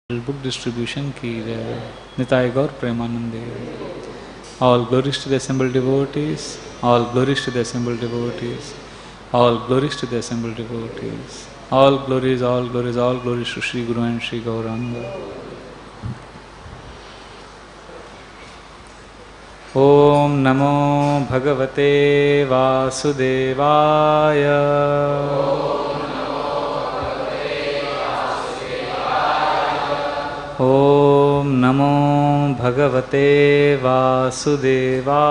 book distribution ki jai. Nitai Gaur Premanande. All glories to the assembled devotees. All glories to the assembled devotees. All glories to the assembled devotees. All glories, all glories, all glories to Sri Guru and Sri Gauranga. Om Namo Bhagavate Vasudevaya. Om Namo Bhagavate Vasudevaya.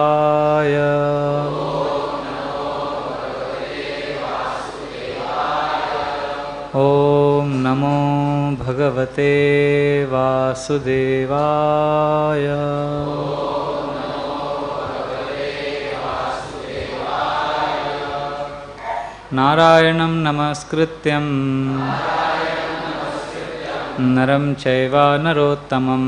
Om Namo Bhagavate Vasudevaya. Narayanam Namaskrityam Naram Chaiva Narottamam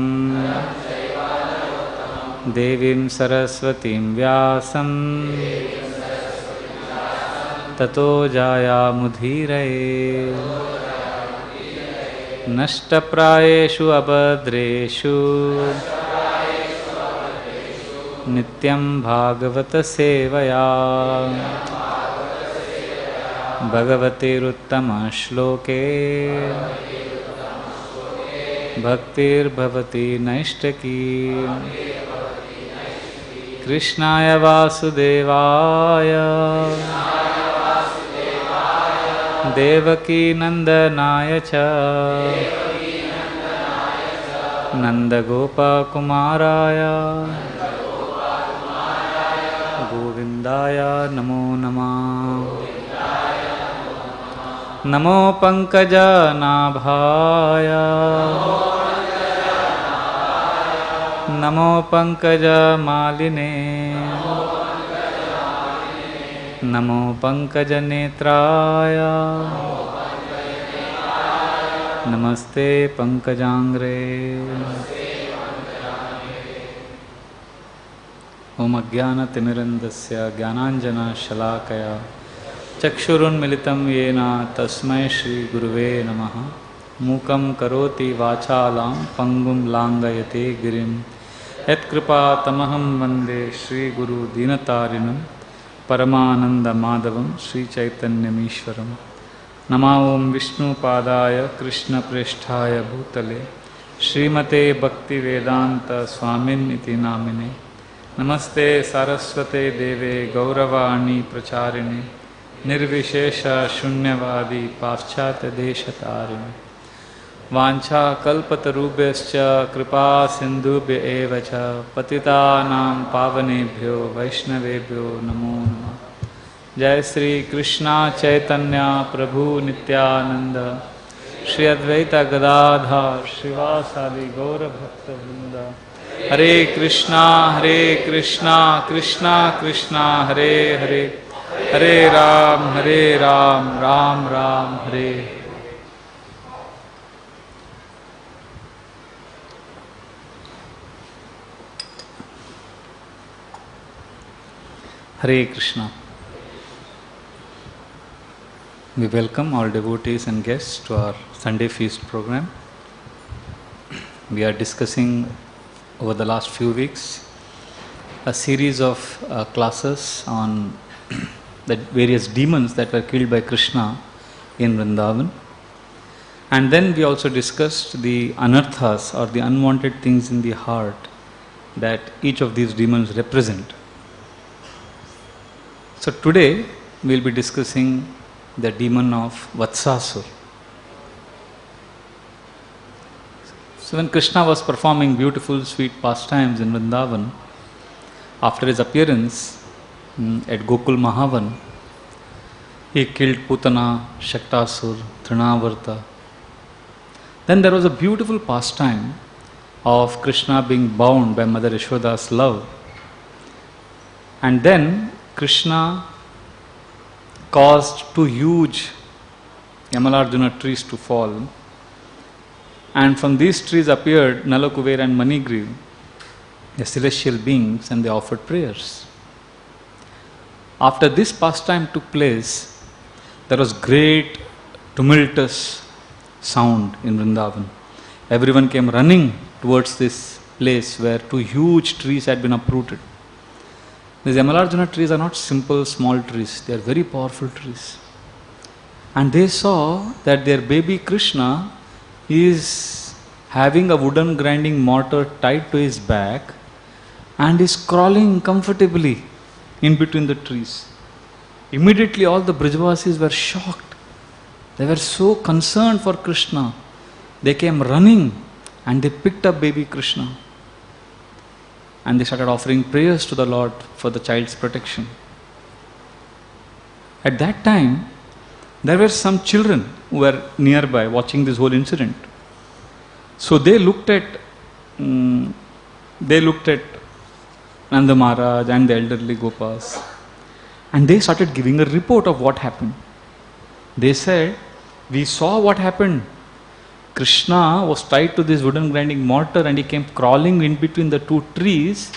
Devim Saraswatim Vyasam Tato Jaya Mudhiraye Nashtaprayeshu Abhadreshu Nityam Bhagavata Sevaya Bhagavate Uttama Shloke Bhaktir Bhavati Naishtaki Krishnaya Vasudevaya Devaki Nandanaya Cha Nanda Gopa Kumaraya Govindaya Namo Namah Namo Pankaja Nabhaya Namo Pankaja Maline Namo Pankaja Netraya Namaste Pankajangre Om Ajnana Timirandasya Jnananjana Shalakaya Chakshurunmilitam Yena Tasmai Shri Guruve Namaha Mukam Karoti Vachalam Pangum Langayate Girim Yat Kripa Tamaham Vande Shri Guru Dinatarinam Paramananda Madhavam Shri Chaitanyamishwaram Nama Om Vishnu Padaya Krishna Presthaya Bhutale Srimate Bhaktivedanta Swami Iti Namine Namaste Saraswate Deve Gauravani Pracharini Nirvishesha Shunyavadi Paschatya Deshatarini Vancha Kalpatarubhyascha Kripa Sindhubhya Evacha Patitanam Pavanebhyo Vaishnavebhyo Namo Namah Jai Sri Krishna Chaitanya Prabhu Nityananda Shri Advaita Gadadhar Srivasadi Gaura Bhakta Vrinda Hare Krishna Krishna Krishna Hare Hare Hare Ram Ram Ram Hare Hare Krishna. We welcome all devotees and guests to our Sunday feast program. We are discussing over the last few weeks a series of classes on the various demons that were killed by Krishna in Vrindavan. And then we also discussed the anarthas or the unwanted things in the heart that each of these demons represent. So today we will be discussing the demon of Vatsasura. So when Krishna was performing beautiful sweet pastimes in Vrindavan, after his appearance at Gokul Mahavan, he killed Putana, Shaktasur, Trinavarta. Then there was a beautiful pastime of Krishna being bound by Mother Yashoda's love. And then Krishna caused two huge Yamalarjuna trees to fall. And from these trees appeared Nalakuber and Manigriv, the celestial beings, and they offered prayers. After this pastime took place, there was great tumultuous sound in Vrindavan. everyone came running towards this place where two huge trees had been uprooted. These Yamalarjuna trees are not simple small trees, they are very powerful trees. And they saw that their baby Krishna is having a wooden grinding mortar tied to his back and is crawling comfortably in between the trees. Immediately all the Brijavasis were shocked. They were so concerned for Krishna. They came running and they picked up baby Krishna. And they started offering prayers to the Lord for the child's protection. At that time, there were some children who were nearby watching this whole incident. So they looked at Nanda Maharaj and the elderly Gopas, and they started giving a report of what happened. They said, we saw what happened. Krishna was tied to this wooden grinding mortar and he came crawling in between the two trees,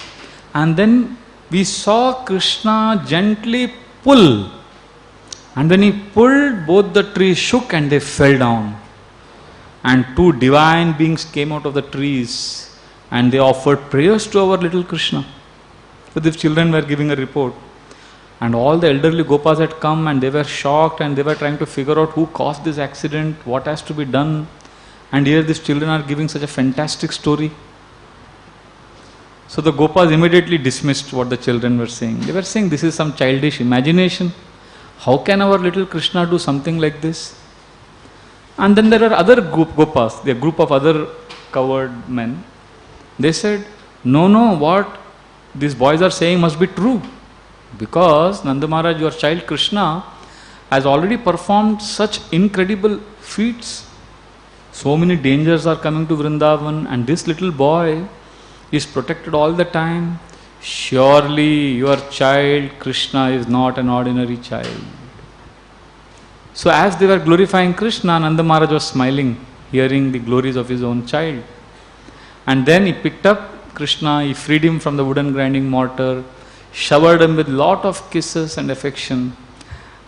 and then we saw Krishna gently pull, and when he pulled, both the trees shook and they fell down, and two divine beings came out of the trees and they offered prayers to our little Krishna. So these children were giving a report, and all the elderly Gopas had come and they were shocked and they were trying to figure out who caused this accident, what has to be done. And here these children are giving such a fantastic story. So the Gopas immediately dismissed what the children were saying. They were saying, this is some childish imagination. How can our little Krishna do something like this? And then there are other Gopas, the group of other covered men. They said, no, what these boys are saying must be true. Because Nanda Maharaj, your child Krishna, has already performed such incredible feats. So many dangers are coming to Vrindavan, and this little boy is protected all the time. Surely your child Krishna is not an ordinary child. So as they were glorifying Krishna, Nanda Maharaj was smiling, hearing the glories of his own child. And then he picked up Krishna, he freed him from the wooden grinding mortar, showered him with lot of kisses and affection.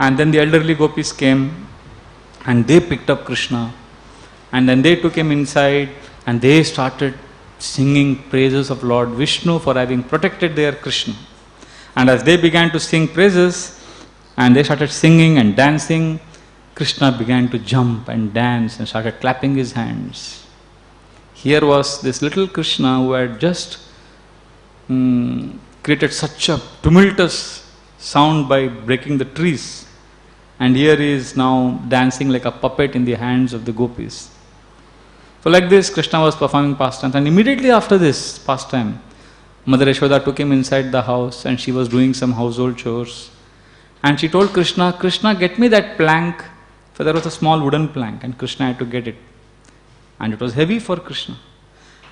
And then the elderly gopis came and they picked up Krishna. And then they took him inside and they started singing praises of Lord Vishnu for having protected their Krishna. And as they began to sing praises and they started singing and dancing, Krishna began to jump and dance and started clapping his hands. Here was this little Krishna who had just created such a tumultuous sound by breaking the trees. And here he is now dancing like a puppet in the hands of the gopis. So like this, Krishna was performing pastimes, and immediately after this pastime, Mother Yashoda took him inside the house and she was doing some household chores. And she told Krishna, Krishna, get me that plank. For there was a small wooden plank and Krishna had to get it. And it was heavy for Krishna.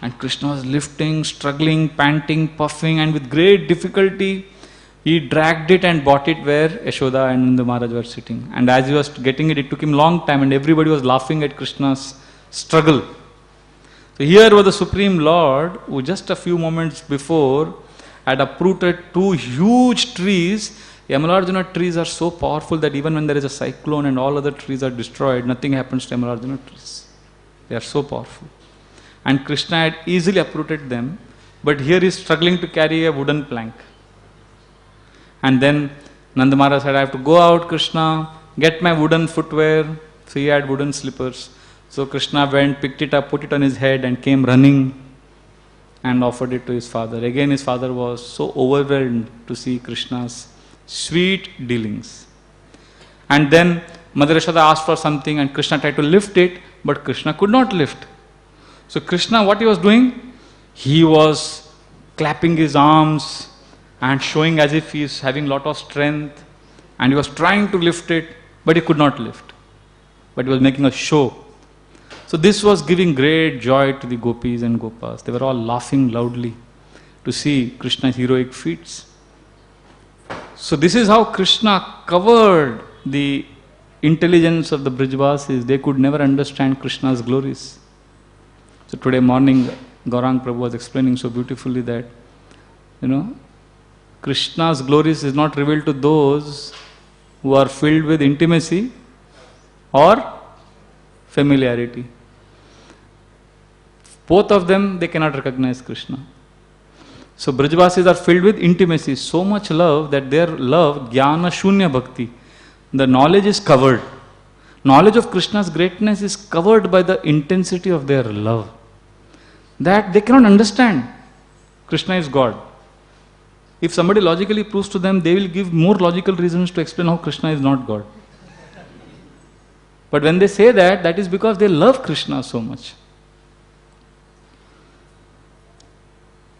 And Krishna was lifting, struggling, panting, puffing, and with great difficulty, he dragged it and brought it where Yashoda and Nanda Maharaj were sitting. And as he was getting it, it took him long time and everybody was laughing at Krishna's struggle. So here was the Supreme Lord who just a few moments before had uprooted two huge trees. Yamalarjuna trees are so powerful that even when there is a cyclone and all other trees are destroyed, nothing happens to Yamalarjuna trees. They are so powerful. And Krishna had easily uprooted them, but here he is struggling to carry a wooden plank. And then Nanda Maharaj said, I have to go out, Krishna, get my wooden footwear. So he had wooden slippers. So Krishna went, picked it up, put it on his head and came running and offered it to his father. Again his father was so overwhelmed to see Krishna's sweet dealings. And then Mother Yashoda asked for something and Krishna tried to lift it, but Krishna could not lift. So Krishna, what he was doing? He was clapping his arms and showing as if he is having lot of strength, and he was trying to lift it, but he could not lift. But he was making a show. So this was giving great joy to the gopis and gopas. They were all laughing loudly to see Krishna's heroic feats. So this is how Krishna covered the intelligence of the Brijavasis. They could never understand Krishna's glories. So today morning, Gaurang Prabhu was explaining so beautifully that, Krishna's glories is not revealed to those who are filled with intimacy or familiarity. Both of them, they cannot recognize Krishna. So Brajvasis are filled with intimacy, so much love that their love, jnana shunya bhakti, the knowledge is covered. Knowledge of Krishna's greatness is covered by the intensity of their love. That they cannot understand Krishna is God. If somebody logically proves to them, they will give more logical reasons to explain how Krishna is not God. But when they say that, that is because they love Krishna so much.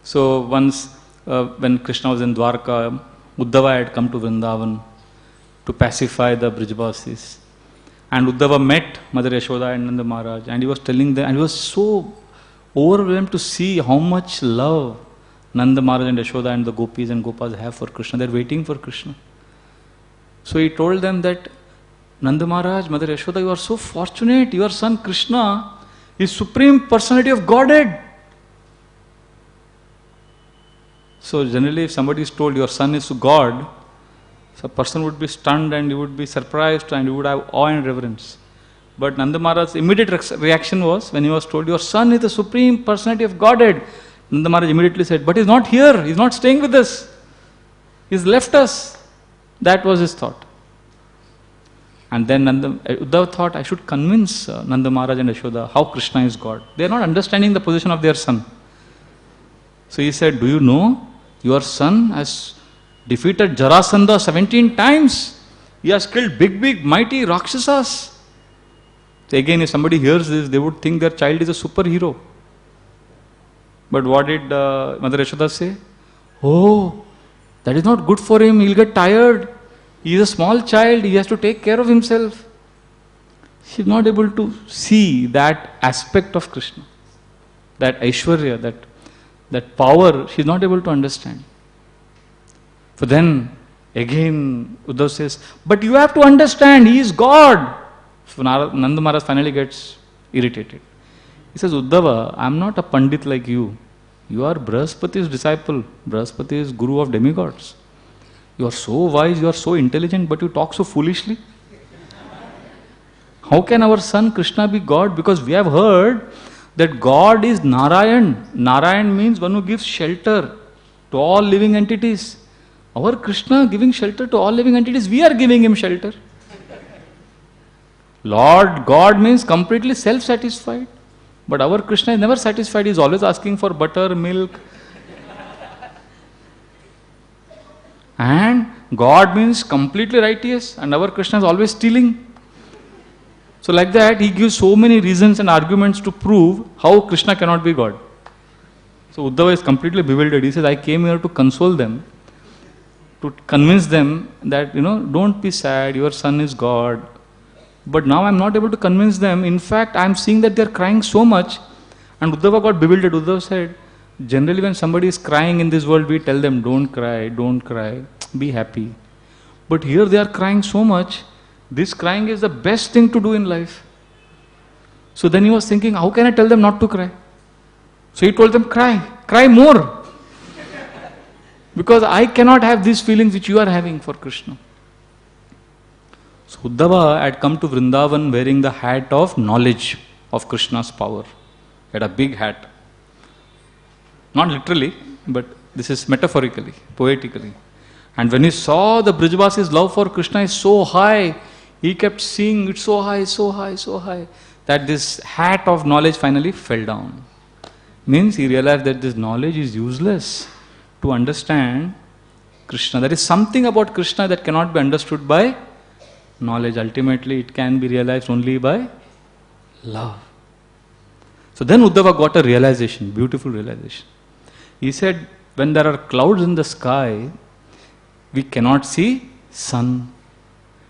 So once when Krishna was in Dwarka, Uddhava had come to Vrindavan to pacify the Brijvasis. And Uddhava met Mother Yashoda and Nanda Maharaj, and he was telling them, and he was so overwhelmed to see how much love Nanda Maharaj and Yashoda and the gopis and gopas have for Krishna. They are waiting for Krishna. So he told them that, Nanda Maharaj, Mother Yashoda, you are so fortunate. Your son Krishna is Supreme Personality of Godhead. So generally if somebody is told your son is God, so a person would be stunned and he would be surprised and he would have awe and reverence. But Nanda Maharaj's immediate reaction was, when he was told, your son is the Supreme Personality of Godhead, Nanda Maharaj immediately said, but he's not here, he's not staying with us, he's left us. That was his thought. And then Uddhava thought, I should convince Nanda Maharaj and Yashoda how Krishna is God. They are not understanding the position of their son. So he said, do you know, your son has defeated Jarasandha 17 times. He has killed big, mighty Rakshasas. So again, if somebody hears this, they would think their child is a superhero. But what did Mother Yashoda say? Oh, that is not good for him, he'll get tired. He is a small child, he has to take care of himself. She is not able to see that aspect of Krishna, that Aishwarya, that power, she is not able to understand. So then, again, Uddhava says, but you have to understand, he is God. So Nanda Maharaj finally gets irritated. He says, Uddhava, I am not a Pandit like you. You are Brahaspati's disciple. Brahaspati is Guru of demigods. You are so wise, you are so intelligent, but you talk so foolishly. How can our son Krishna be God? Because we have heard that God is Narayan. Narayan means one who gives shelter to all living entities. Our Krishna giving shelter to all living entities, we are giving him shelter. Lord God means completely self-satisfied. But our Krishna is never satisfied, he is always asking for butter, milk. And God means completely righteous, and our Krishna is always stealing. So like that, he gives so many reasons and arguments to prove how Krishna cannot be God. So Uddhava is completely bewildered. He says, I came here to console them, to convince them that, don't be sad, your son is God. But now I am not able to convince them. In fact, I am seeing that they are crying so much. And Uddhava got bewildered. Uddhava said, generally when somebody is crying in this world, we tell them, don't cry, be happy. But here they are crying so much. This crying is the best thing to do in life. So then he was thinking, how can I tell them not to cry? So he told them, cry more. Because I cannot have these feelings which you are having for Krishna. So Uddhava had come to Vrindavan wearing the hat of knowledge of Krishna's power. He had a big hat. Not literally, but this is metaphorically, poetically. And when he saw the Brijvasis' love for Krishna is so high, he kept seeing it so high, that this hat of knowledge finally fell down. Means he realized that this knowledge is useless to understand Krishna. There is something about Krishna that cannot be understood by knowledge. Ultimately, it can be realized only by love. So then Uddhava got a realization, beautiful realization. He said, when there are clouds in the sky, we cannot see sun.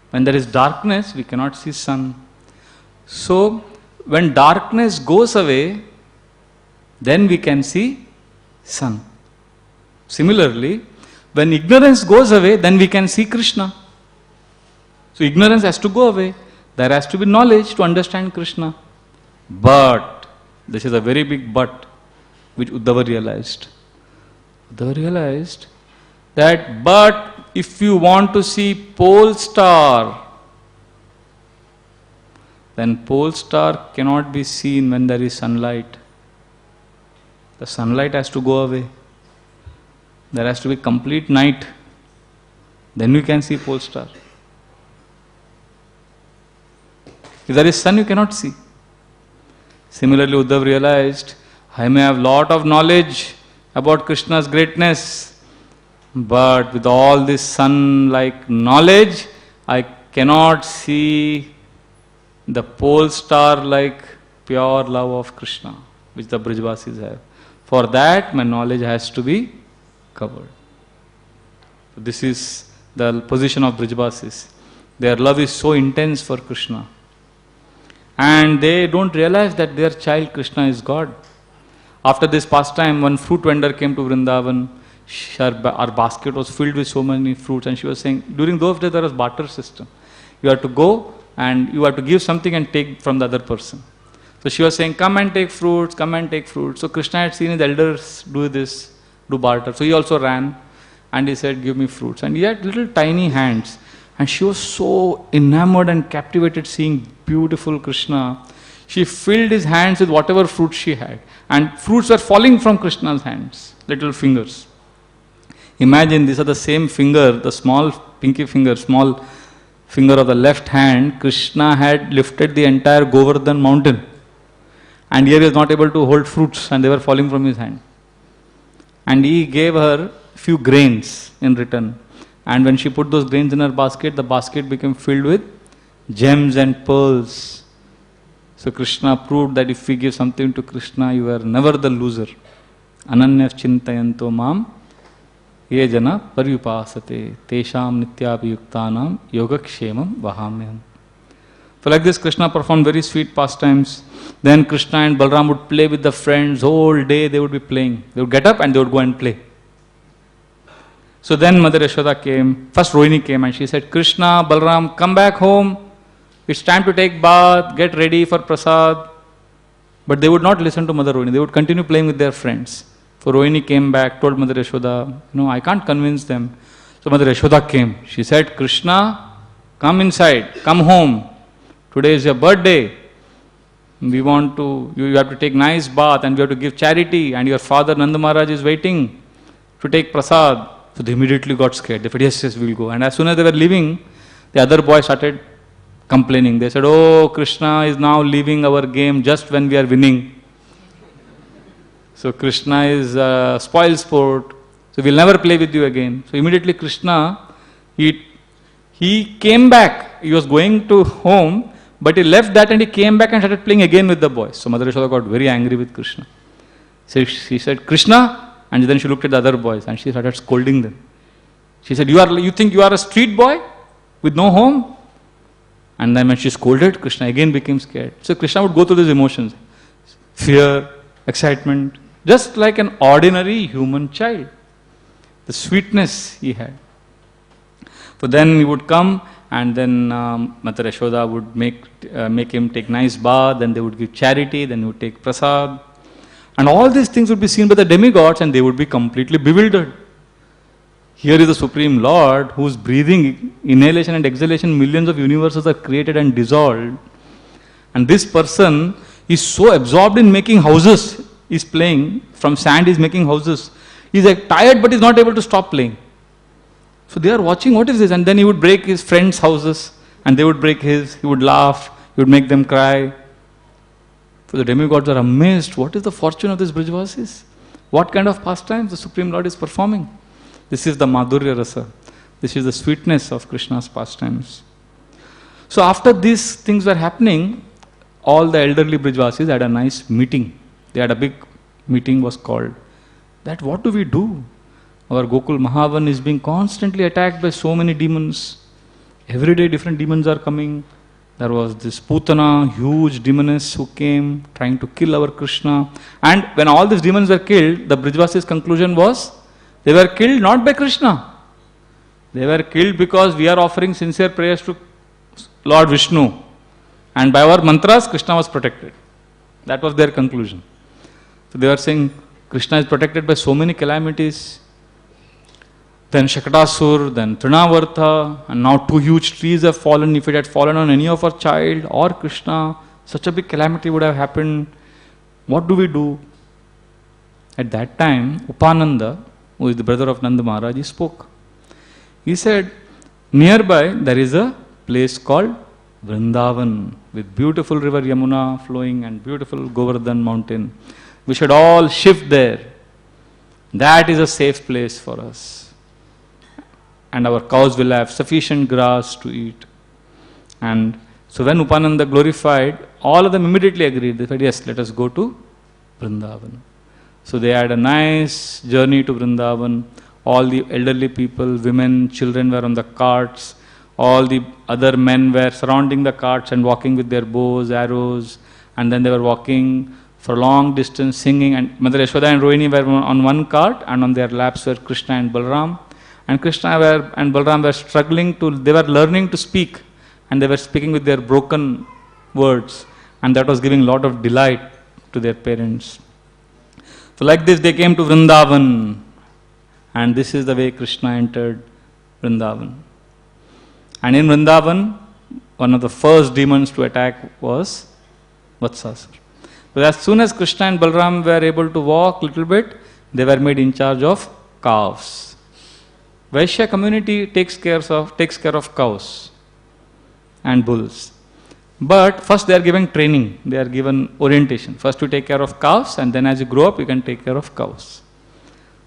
When there is darkness, we cannot see sun. So, when darkness goes away, then we can see sun. Similarly, when ignorance goes away, then we can see Krishna. So ignorance has to go away. There has to be knowledge to understand Krishna. But, this is a very big but, which Uddhava realized. Uddhava realized that, but if you want to see pole star, then pole star cannot be seen when there is sunlight. The sunlight has to go away. There has to be complete night. Then you can see pole star. If there is sun, you cannot see. Similarly, Uddhav realized, I may have lot of knowledge about Krishna's greatness, but with all this sun-like knowledge, I cannot see the pole star-like pure love of Krishna, which the Brijvasis have. For that, my knowledge has to be covered. So this is the position of Brijvasis. Their love is so intense for Krishna. And they don't realize that their child Krishna is God. After this pastime, one fruit vendor came to Vrindavan. Our basket was filled with so many fruits, and she was saying, during those days there was barter system. You have to go and you have to give something and take from the other person. So she was saying, come and take fruits, come and take fruits. So Krishna had seen his elders do this, do barter. So he also ran and he said, give me fruits. And he had little tiny hands. And she was so enamored and captivated seeing beautiful Krishna. She filled his hands with whatever fruits she had. And fruits were falling from Krishna's hands, little fingers. Imagine these are the same finger, the small pinky finger, small finger of the left hand. Krishna had lifted the entire Govardhan mountain. And here he was not able to hold fruits and they were falling from his hand. And he gave her few grains in return. And when she put those grains in her basket, the basket became filled with gems and pearls. So Krishna proved that if we give something to Krishna, you are never the loser. Ananyas chintayanto mam ye jana paryupasate tesham nityabhiyuktanam yogakshemam vahamyam. So like this, Krishna performed very sweet pastimes. Then Krishna and Balram would play with the friends. Whole day they would be playing. They would get up and they would go and play. So then Mother Yashoda came. First Rohini came and she said, Krishna, Balram, come back home. It's time to take bath, get ready for prasad. But they would not listen to Mother Rohini. They would continue playing with their friends. So Rohini came back, told Mother Yashoda, I can't convince them. So Mother Yashoda came. She said, Krishna, come inside, come home. Today is your birthday. We want to, you have to take nice bath and we have to give charity and your father Nanda Maharaj is waiting to take prasad. So they immediately got scared. They said, yes, we'll go. And as soon as they were leaving, the other boy started complaining. They said, oh, Krishna is now leaving our game just when we are winning. So Krishna is a spoil sport. So we'll never play with you again. So immediately Krishna, he came back. He was going to home, but he left that and he came back and started playing again with the boys. So Mother Yashoda got very angry with Krishna. So she said, Krishna? And then she looked at the other boys and she started scolding them. She said, you think you are a street boy with no home? And then when she scolded, Krishna again became scared. So Krishna would go through these emotions. Fear, excitement, just like an ordinary human child. The sweetness he had. So then he would come and then Mother Yashoda would make him take nice bath, then they would give charity, then he would take prasad. And all these things would be seen by the demigods and they would be completely bewildered. Here is the Supreme Lord whose breathing, inhalation and exhalation, millions of universes are created and dissolved. And this person is so absorbed in making houses. He's playing, from sand he's making houses. He's tired but he's not able to stop playing. So they are watching, what is this? And then he would break his friends' houses and they would break his. He would laugh, he would make them cry. So the demigods are amazed. What is the fortune of these Brijvasis? What kind of pastimes the Supreme Lord is performing? This is the Madhurya Rasa. This is the sweetness of Krishna's pastimes. So after these things were happening, all the elderly Brijvasis had a nice meeting. They had a big meeting was called. That what do we do? Our Gokul Mahavan is being constantly attacked by so many demons. Every day different demons are coming. There was this Putana, huge demoness who came trying to kill our Krishna. And when all these demons were killed, the Brijvasis' conclusion was, they were killed not by Krishna. They were killed because we are offering sincere prayers to Lord Vishnu. And by our mantras, Krishna was protected. That was their conclusion. So they were saying, Krishna is protected by so many calamities. Then Shakatasur, then Trinavartha, and now 2 huge trees have fallen. If it had fallen on any of our child or Krishna, such a big calamity would have happened. What do we do? At that time, Upananda, who is the brother of Nanda Maharaj, he spoke. He said, nearby there is a place called Vrindavan with beautiful river Yamuna flowing and beautiful Govardhan mountain. We should all shift there. That is a safe place for us. And our cows will have sufficient grass to eat. And so when Upananda glorified, all of them immediately agreed. They said, yes, let us go to Vrindavan. So they had a nice journey to Vrindavan. All the elderly people, women, children were on the carts. All the other men were surrounding the carts and walking with their bows, arrows. And then they were walking for long distance singing. And Mother Yashoda and Rohini were on one cart, and on their laps were Krishna and Balram. And Krishna and Balram were struggling they were learning to speak. And they were speaking with their broken words. And that was giving a lot of delight to their parents. So like this they came to Vrindavan, and this is the way Krishna entered Vrindavan. And in Vrindavan, one of the first demons to attack was Vatsasura. But as soon as Krishna and Balram were able to walk a little bit, they were made in charge of calves. Vaishya community takes care of cows and bulls. But first they are given training, they are given orientation. First you take care of cows, and then as you grow up you can take care of cows.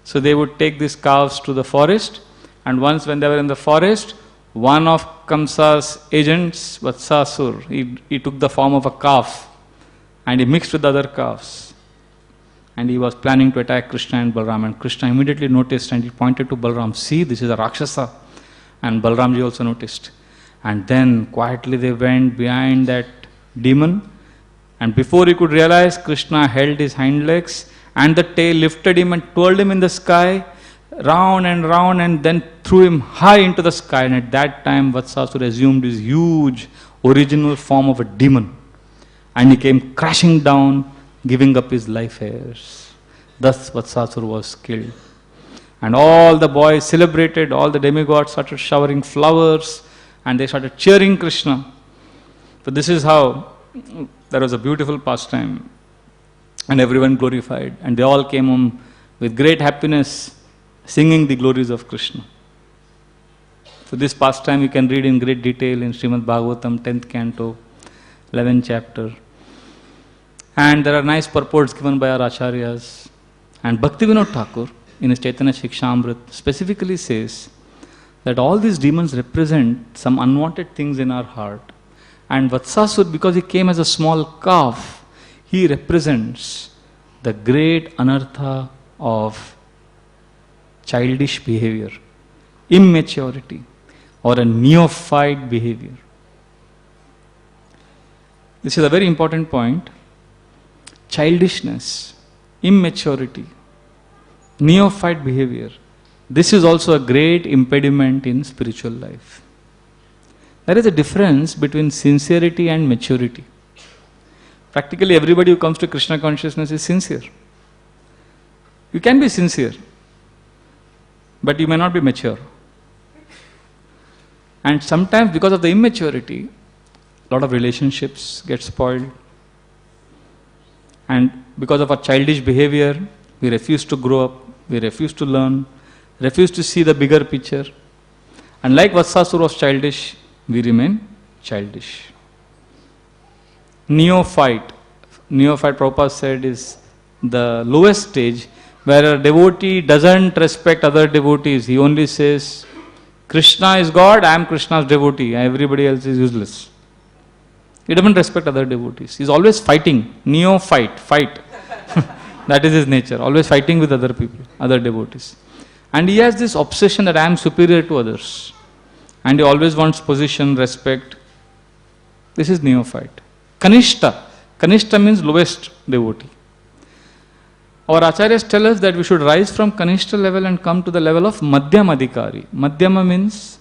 So they would take these calves to the forest, and once when they were in the forest, one of Kamsa's agents, Vatsasura, he took the form of a calf and he mixed with the other calves. And he was planning to attack Krishna and Balram, and Krishna immediately noticed and he pointed to Balram, see, this is a Rakshasa. And Balramji also noticed. And then quietly they went behind that demon, and before he could realize, Krishna held his hind legs and the tail lifted him and twirled him in the sky, round, and then threw him high into the sky. And at that time Vatsasura assumed his huge original form of a demon, and he came crashing down, giving up his life hairs. Thus Vatsasura was killed. And all the boys celebrated, all the demigods started showering flowers, and they started cheering Krishna. So this is how there was a beautiful pastime, and everyone glorified, and they all came home with great happiness, singing the glories of Krishna. So this pastime you can read in great detail in Srimad Bhagavatam, 10th canto, 11th chapter. And there are nice purports given by our acharyas. And Bhaktivedanta Thakur, in his Chaitanya Shikshamrit, specifically says that all these demons represent some unwanted things in our heart. And Vatsasura, because he came as a small calf, he represents the great anartha of childish behavior, immaturity, or a neophyte behavior. This is a very important point. Childishness, immaturity, neophyte behavior. This is also a great impediment in spiritual life. There is a difference between sincerity and maturity. Practically everybody who comes to Krishna consciousness is sincere. You can be sincere, but you may not be mature. And sometimes because of the immaturity, a lot of relationships get spoiled. And because of our childish behavior, we refuse to grow up, we refuse to learn, refuse to see the bigger picture. And like Vatsasura was childish, we remain childish. Neophyte, Prabhupada said, is the lowest stage where a devotee doesn't respect other devotees. He only says, Krishna is God, I am Krishna's devotee, everybody else is useless. He doesn't respect other devotees. He's always fighting. Neophyte, fight. That is his nature, always fighting with other people, other devotees. And he has this obsession that I am superior to others. And he always wants position, respect. This is neophyte. Kanishta. Kanishta means lowest devotee. Our acharyas tell us that we should rise from Kanishta level and come to the level of Madhyam Adhikari. Madhyama means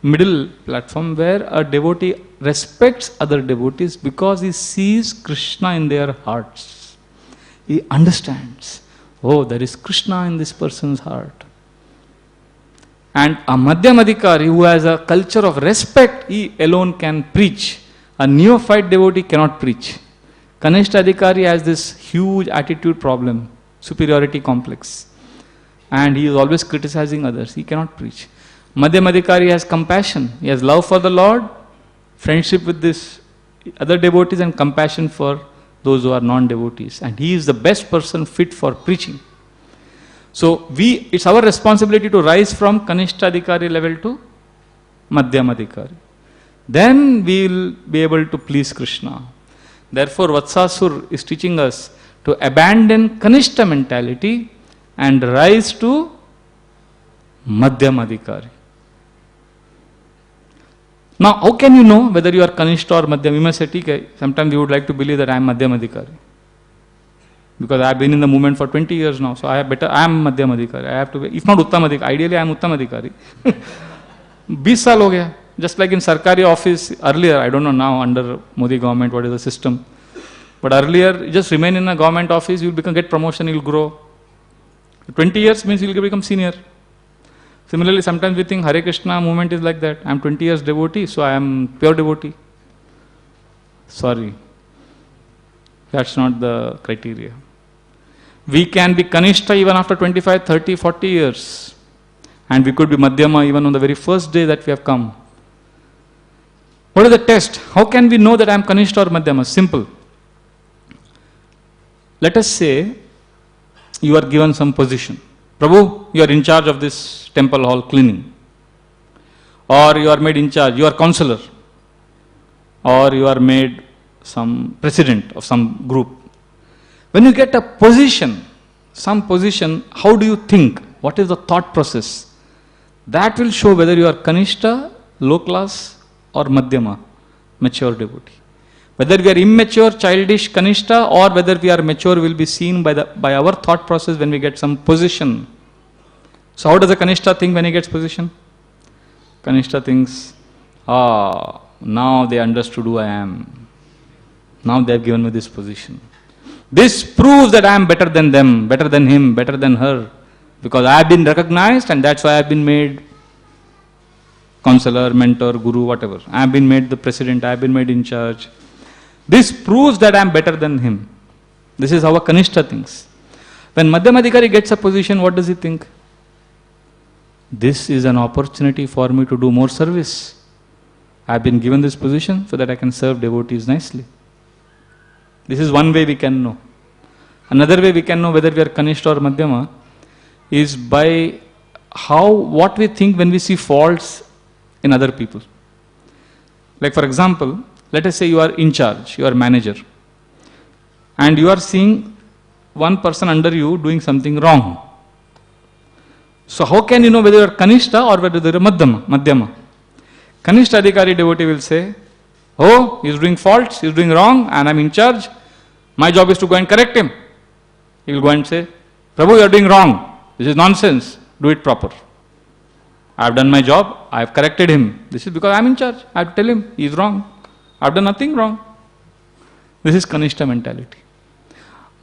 middle platform, where a devotee respects other devotees because he sees Krishna in their hearts. He understands, oh, there is Krishna in this person's heart. And a Madhyam Adhikari who has a culture of respect, he alone can preach. A neophyte devotee cannot preach. Kanishta Adhikari has this huge attitude problem. superiority complex. And he is always criticizing others. He cannot preach. Madhyamadikari has compassion. He has love for the Lord, friendship with this other devotees, and compassion for those who are non-devotees. And he is the best person fit for preaching. So it's our responsibility to rise from Kanishtadikari level to Madhyamadikari. Then we will be able to please Krishna. Therefore, Vatsasura is teaching us to abandon Kanishta mentality and rise to Madhyamadikari. Now, how can you know whether you are Kanishta or Madhyam? You must say, okay, sometimes you would like to believe that I am Madhyamadikari. Because I have been in the movement for 20 years now, so I am Madhyamadikari. I have to be, if not Uttamadikari, ideally I am Uttamadikari. 20 saal ho gaya. Just like in Sarkari office earlier, I don't know now under Modi government what is the system. But earlier, you just remain in a government office, you will get promotion, you will grow. 20 years means you will become senior. Similarly, sometimes we think Hare Krishna movement is like that. I am 20 years devotee, so I am pure devotee. Sorry. That's not the criteria. We can be Kanishta even after 25, 30, 40 years. And we could be Madhyama even on the very first day that we have come. What is the test? How can we know that I am Kanishta or Madhyama? Simple. Let us say you are given some position. Prabhu, you are in charge of this temple hall cleaning. Or you are made in charge, you are counselor. Or you are made some president of some group. When you get a position, some position, how do you think? What is the thought process? That will show whether you are Kanishta, low class, or Madhyama, mature devotee. Whether we are immature, childish, Kanishta, or whether we are mature will be seen by our thought process when we get some position. So how does a Kanishta think when he gets position? Kanishta thinks, now they understood who I am. Now they have given me this position. This proves that I am better than them, better than him, better than her. Because I have been recognized and that's why I have been made counselor, mentor, guru, whatever. I have been made the president, I have been made in charge. This proves that I am better than him. This is how a Kanishta thinks. When Madhyamadikari gets a position, what does he think? This is an opportunity for me to do more service. I have been given this position so that I can serve devotees nicely. This is one way we can know. Another way we can know whether we are Kanishta or Madhyama is by what we think when we see faults in other people. Like for example, let us say you are in charge, you are manager, and you are seeing one person under you doing something wrong. So how can you know whether you are Kanishta or whether you are Madhyama? Kanishta Adhikari devotee will say, oh, he is doing faults, he is doing wrong, and I am in charge. My job is to go and correct him. He will go and say, Prabhu, you are doing wrong. This is nonsense. Do it proper. I have done my job. I have corrected him. This is because I am in charge. I have to tell him he is wrong. I have done nothing wrong. This is Kanishta mentality.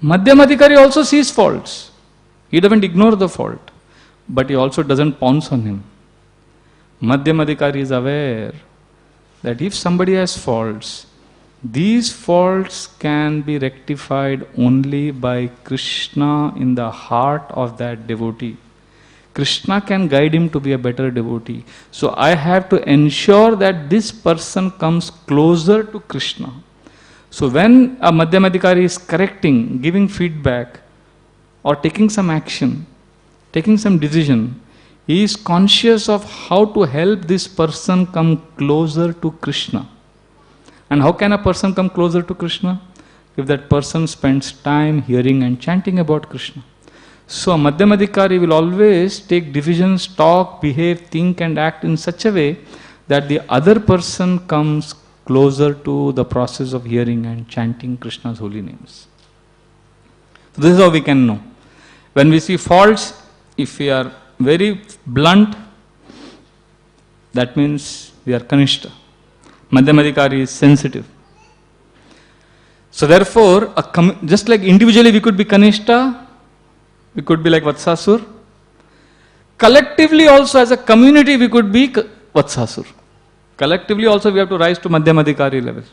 Madhyamadikari also sees faults. He doesn't ignore the fault, but he also doesn't pounce on him. Madhyamadikari is aware that if somebody has faults, these faults can be rectified only by Krishna in the heart of that devotee. Krishna can guide him to be a better devotee. So I have to ensure that this person comes closer to Krishna. So when a Madhyamadikari is correcting, giving feedback, or taking some action, taking some decision, he is conscious of how to help this person come closer to Krishna. And how can a person come closer to Krishna? If that person spends time hearing and chanting about Krishna. So a Madhyamadikari will always take decisions, talk, behave, think and act in such a way that the other person comes closer to the process of hearing and chanting Krishna's holy names. So this is how we can know. When we see faults, if we are very blunt, that means we are Kanishta. Madhyamadikari is sensitive. So therefore, just like individually we could be Kanishta, we could be like Vatsasura. Collectively also as a community we could be Vatsasura. Collectively also we have to rise to Madhyamadikari level.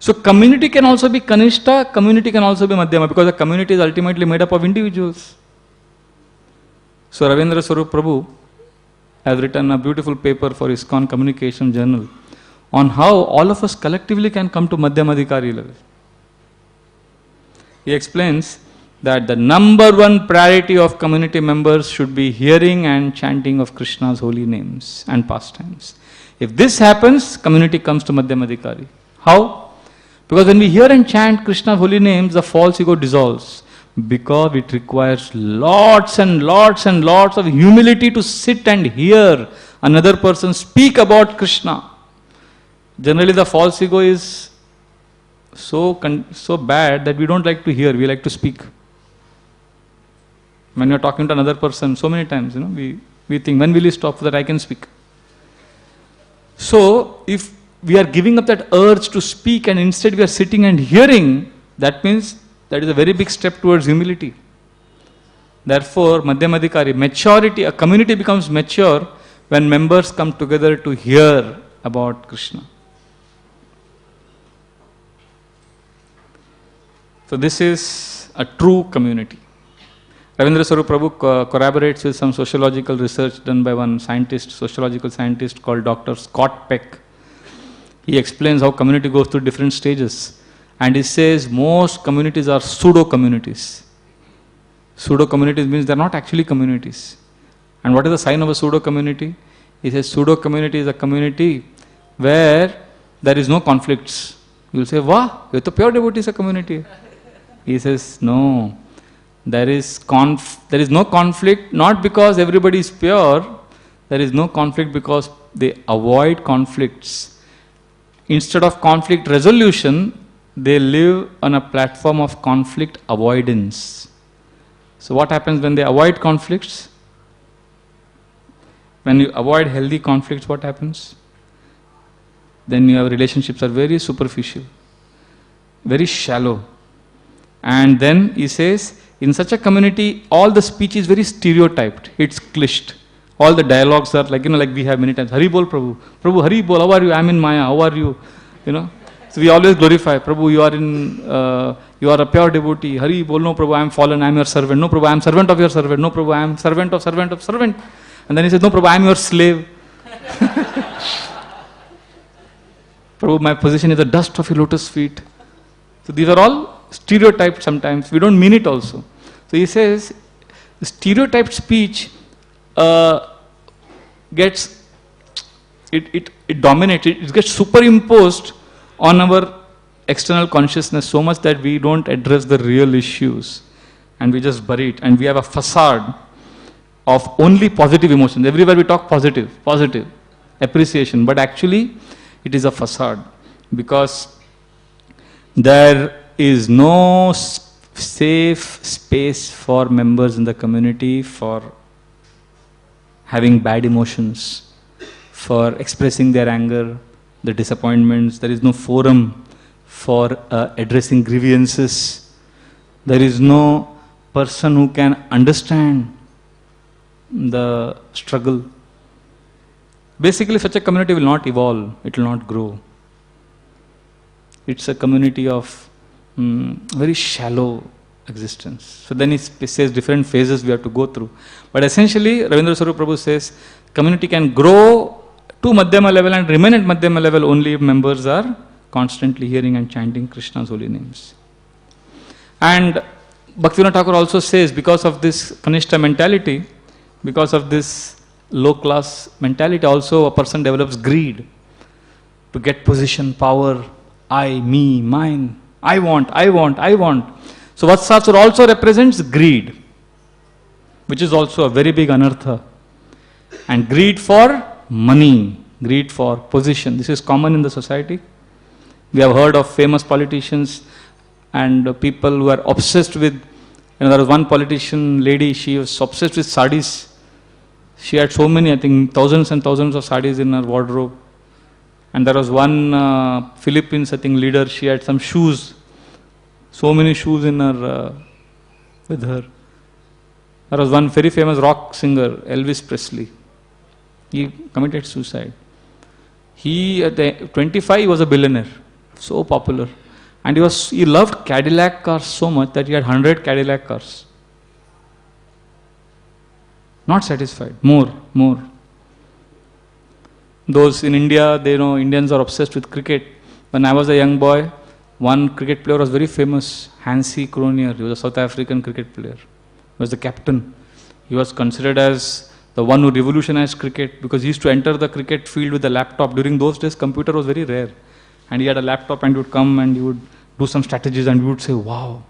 So community can also be Kanishta, community can also be Madhyama, because the community is ultimately made up of individuals. So Ravindra Swarup Prabhu has written a beautiful paper for ISKCON Communication Journal on how all of us collectively can come to Madhyamadhikari level. He explains that the number one priority of community members should be hearing and chanting of Krishna's holy names and pastimes. If this happens, community comes to Madhyamadhikari. How? Because when we hear and chant Krishna's holy names, the false ego dissolves. Because it requires lots and lots and lots of humility to sit and hear another person speak about Krishna. Generally the false ego is so bad that we don't like to hear, we like to speak. When you're talking to another person, so many times, we think, when will you stop so that I can speak? So, if we are giving up that urge to speak and instead we are sitting and hearing, that means that is a very big step towards humility. Therefore, Madhyamadhikari, maturity, a community becomes mature when members come together to hear about Krishna. So this is a true community. Ravindra Swarup Prabhu corroborates with some sociological research done by one scientist, sociological scientist called Dr. Scott Peck. He explains how community goes through different stages. And he says most communities are pseudo-communities. Pseudo-communities means they are not actually communities. And what is the sign of a pseudo-community? He says pseudo-community is a community where there is no conflicts. You will say, wow, you're the pure devotees a community. He says, no. There is no conflict, not because everybody is pure. There is no conflict because they avoid conflicts. Instead of conflict resolution, they live on a platform of conflict avoidance. So what happens when they avoid conflicts? When you avoid healthy conflicts, what happens? Then your relationships are very superficial, very shallow. And then he says, in such a community, all the speech is very stereotyped. It's cliched. All the dialogues are like we have many times. Hari bol Prabhu. Prabhu, Hari bol, how are you? I am in Maya, how are you? So we always glorify, Prabhu, you are a pure devotee. Hari bol, no Prabhu, I am fallen, I am your servant. No Prabhu, I am servant of your servant. No Prabhu, I am servant of servant of servant. And then he says, no Prabhu, I am your slave. Prabhu, my position is the dust of your lotus feet. So these are all stereotyped sometimes. We don't mean it also. So he says, stereotyped speech gets, it dominates, it gets superimposed on our external consciousness so much that we don't address the real issues. And we just bury it. And we have a facade of only positive emotions. Everywhere we talk positive, appreciation. But actually, it is a facade. Because there is no safe space for members in the community for having bad emotions, for expressing their anger, the disappointments. There is no forum for addressing grievances. There is no person who can understand the struggle. Basically, such a community will not evolve, it will not grow. It's a community of very shallow existence. So then he says different phases we have to go through. But essentially, Ravindra Swarup Prabhu says, community can grow to Madhyama level and remain at Madhyama level only if members are constantly hearing and chanting Krishna's holy names. And Bhaktivedanta Thakur also says, because of this Kanishta mentality, because of this low class mentality, also a person develops greed to get position, power, I, me, mine, I want. So Vatsasura also represents greed, which is also a very big anartha. And greed for money, greed for position. This is common in the society. We have heard of famous politicians and people who are obsessed with, there was one politician lady, she was obsessed with sarees. She had so many, I think thousands and thousands of sarees in her wardrobe. And there was one Philippines, I think, leader, she had some shoes, so many shoes in her, with her. There was one very famous rock singer, Elvis Presley. He committed suicide. He, at 25, he was a billionaire. So popular. And he loved Cadillac cars so much that he had 100 Cadillac cars. Not satisfied. More. Those in India, they know Indians are obsessed with cricket. When I was a young boy, one cricket player was very famous, Hansie Cronje. He was a South African cricket player. He was the captain. He was considered as the one who revolutionized cricket because he used to enter the cricket field with a laptop. During those days, computer was very rare. And he had a laptop and he would come and he would do some strategies and we would say, wow,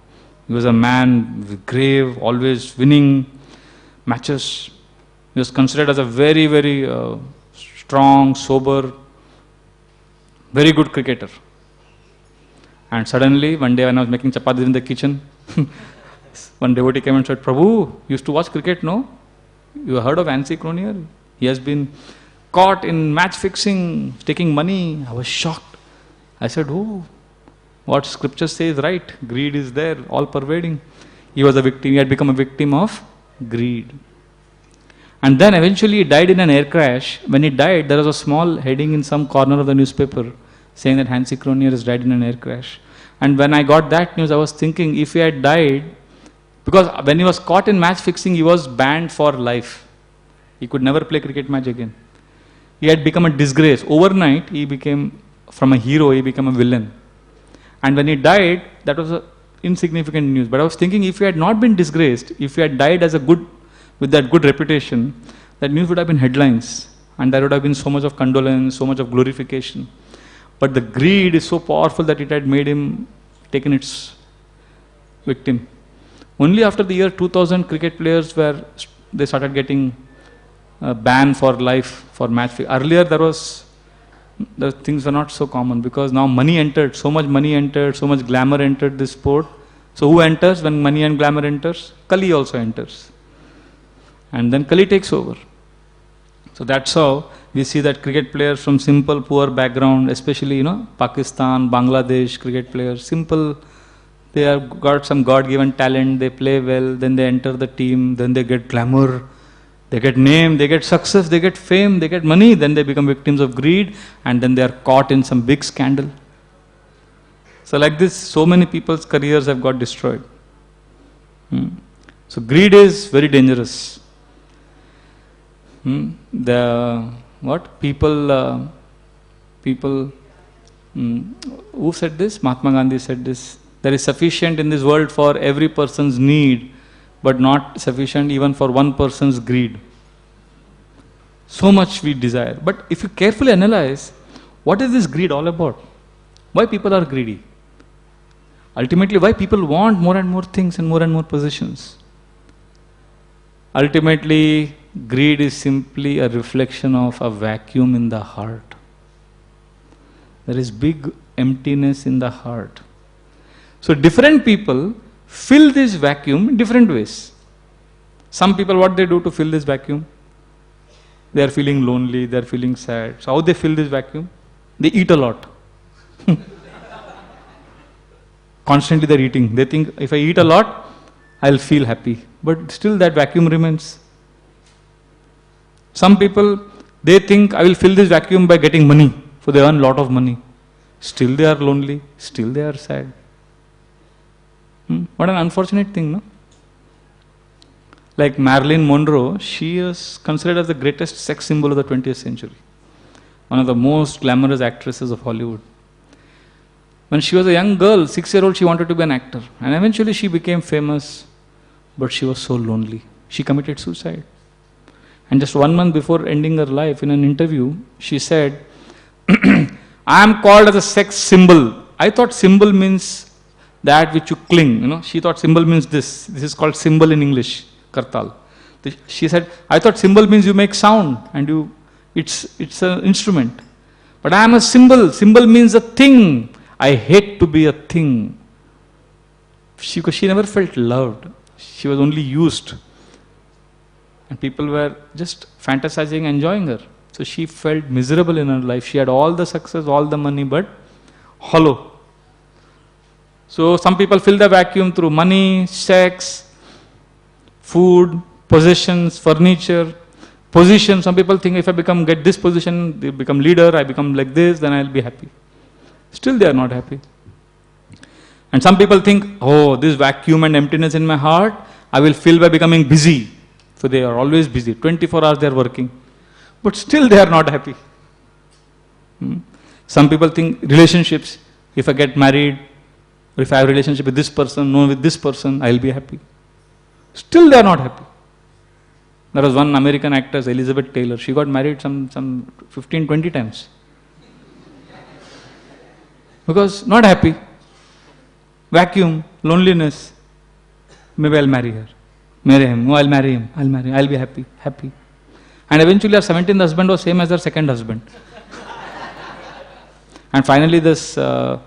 he was a man with grave, always winning matches. He was considered as a very, very strong, sober, very good cricketer. And suddenly, one day when I was making chapatis in the kitchen, one devotee came and said, Prabhu, you used to watch cricket, no? You heard of Hansie Cronje? He has been caught in match fixing, taking money. I was shocked. I said, oh, what scripture says right. Greed is there, all pervading. He was a victim. He had become a victim of greed. And then eventually he died in an air crash. When he died, there was a small heading in some corner of the newspaper saying that Hansie Cronje has died in an air crash. And when I got that news, I was thinking if he had died, because when he was caught in match fixing, he was banned for life. He could never play cricket match again. He had become a disgrace. Overnight, he became, from a hero, he became a villain. And when he died, that was a insignificant news. But I was thinking if he had not been disgraced, if he had died as with that good reputation, that news would have been headlines. And there would have been so much of condolence, so much of glorification. But the greed is so powerful that it had made him taken its victim. Only after the year 2000, cricket players they started getting banned for life for match fixing. Earlier the things were not so common because now money entered, so much money entered, so much glamour entered this sport. So who enters when money and glamour enters? Kali also enters. And then Kali takes over. So that's how we see that cricket players from simple, poor background, especially, Pakistan, Bangladesh cricket players, simple, they have got some God-given talent, they play well, then they enter the team, then they get glamour, they get name, they get success, they get fame, they get money, then they become victims of greed, and then they are caught in some big scandal. So like this, so many people's careers have got destroyed. So greed is very dangerous. People who said this? Mahatma Gandhi said this. There is sufficient in this world for every person's need, but not sufficient even for one person's greed. So much we desire. But if you carefully analyze, what is this greed all about? Why people are greedy? Ultimately, why people want more and more things and more possessions? Ultimately, greed is simply a reflection of a vacuum in the heart. There is big emptiness in the heart. So different people fill this vacuum in different ways. Some people, what they do to fill this vacuum? They are feeling lonely, they are feeling sad. So how they fill this vacuum? They eat a lot. Constantly they are eating. They think, if I eat a lot, I'll feel happy. But still that vacuum remains. Some people, they think, I will fill this vacuum by getting money. So they earn a lot of money. Still they are lonely. Still they are sad. What an unfortunate thing, no? Like Marilyn Monroe, she is considered as the greatest sex symbol of the 20th century. One of the most glamorous actresses of Hollywood. When she was a young girl, 6-year-old, she wanted to be an actor. And eventually she became famous. But she was so lonely. She committed suicide. And just 1 month before ending her life, in an interview, she said, I am called as a sex symbol. I thought symbol means that which you cling. She thought symbol means this. This is called symbol in English, kartal. She said, I thought symbol means you make sound and it's an instrument. But I am a symbol. Symbol means a thing. I hate to be a thing. Because she never felt loved. She was only used. And people were just fantasizing, enjoying her. So she felt miserable in her life. She had all the success, all the money, but hollow. So some people fill the vacuum through money, sex, food, possessions, furniture, position. Some people think if I get this position, they become leader, I become like this, then I'll be happy. Still they are not happy. And some people think, oh, this vacuum and emptiness in my heart, I will fill by becoming busy. So they are always busy. 24 hours they are working. But still they are not happy. Some people think relationships, if I get married, or if I have a relationship with this person, no with this person, I will be happy. Still they are not happy. There was one American actress, Elizabeth Taylor. She got married some 15, 20 times. Because not happy. Vacuum, loneliness. Maybe I'll marry her. Marry him. No, I'll marry him. I'll be happy. Happy. And eventually her 17th husband was same as her second husband. And finally that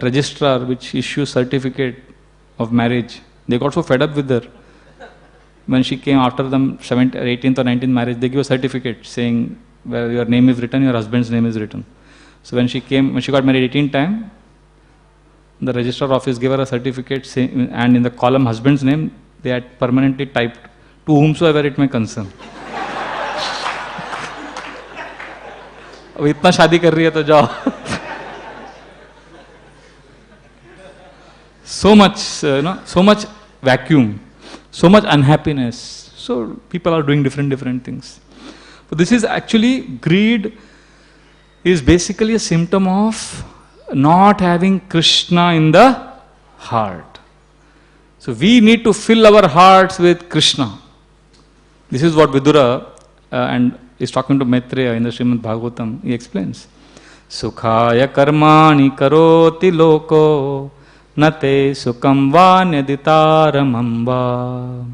registrar which issues certificate of marriage, they got so fed up with her. When she came after them 18th or 19th marriage, they give a certificate saying where your name is written, your husband's name is written. So when she got married 18th time, the registrar office gave her a certificate saying, and in the column husband's name, they had permanently typed, to whomsoever it may concern. अब इतना शादी कर रही है तो जाओ. So much vacuum, so much unhappiness. So people are doing different things. But this is actually, greed is basically a symptom of not having Krishna in the heart. So we need to fill our hearts with Krishna. This is what Vidura and is talking to Maitreya in the Srimad Bhagavatam. He explains. Sukhaya karmani karoti loko nate sukam vanyaditaram amba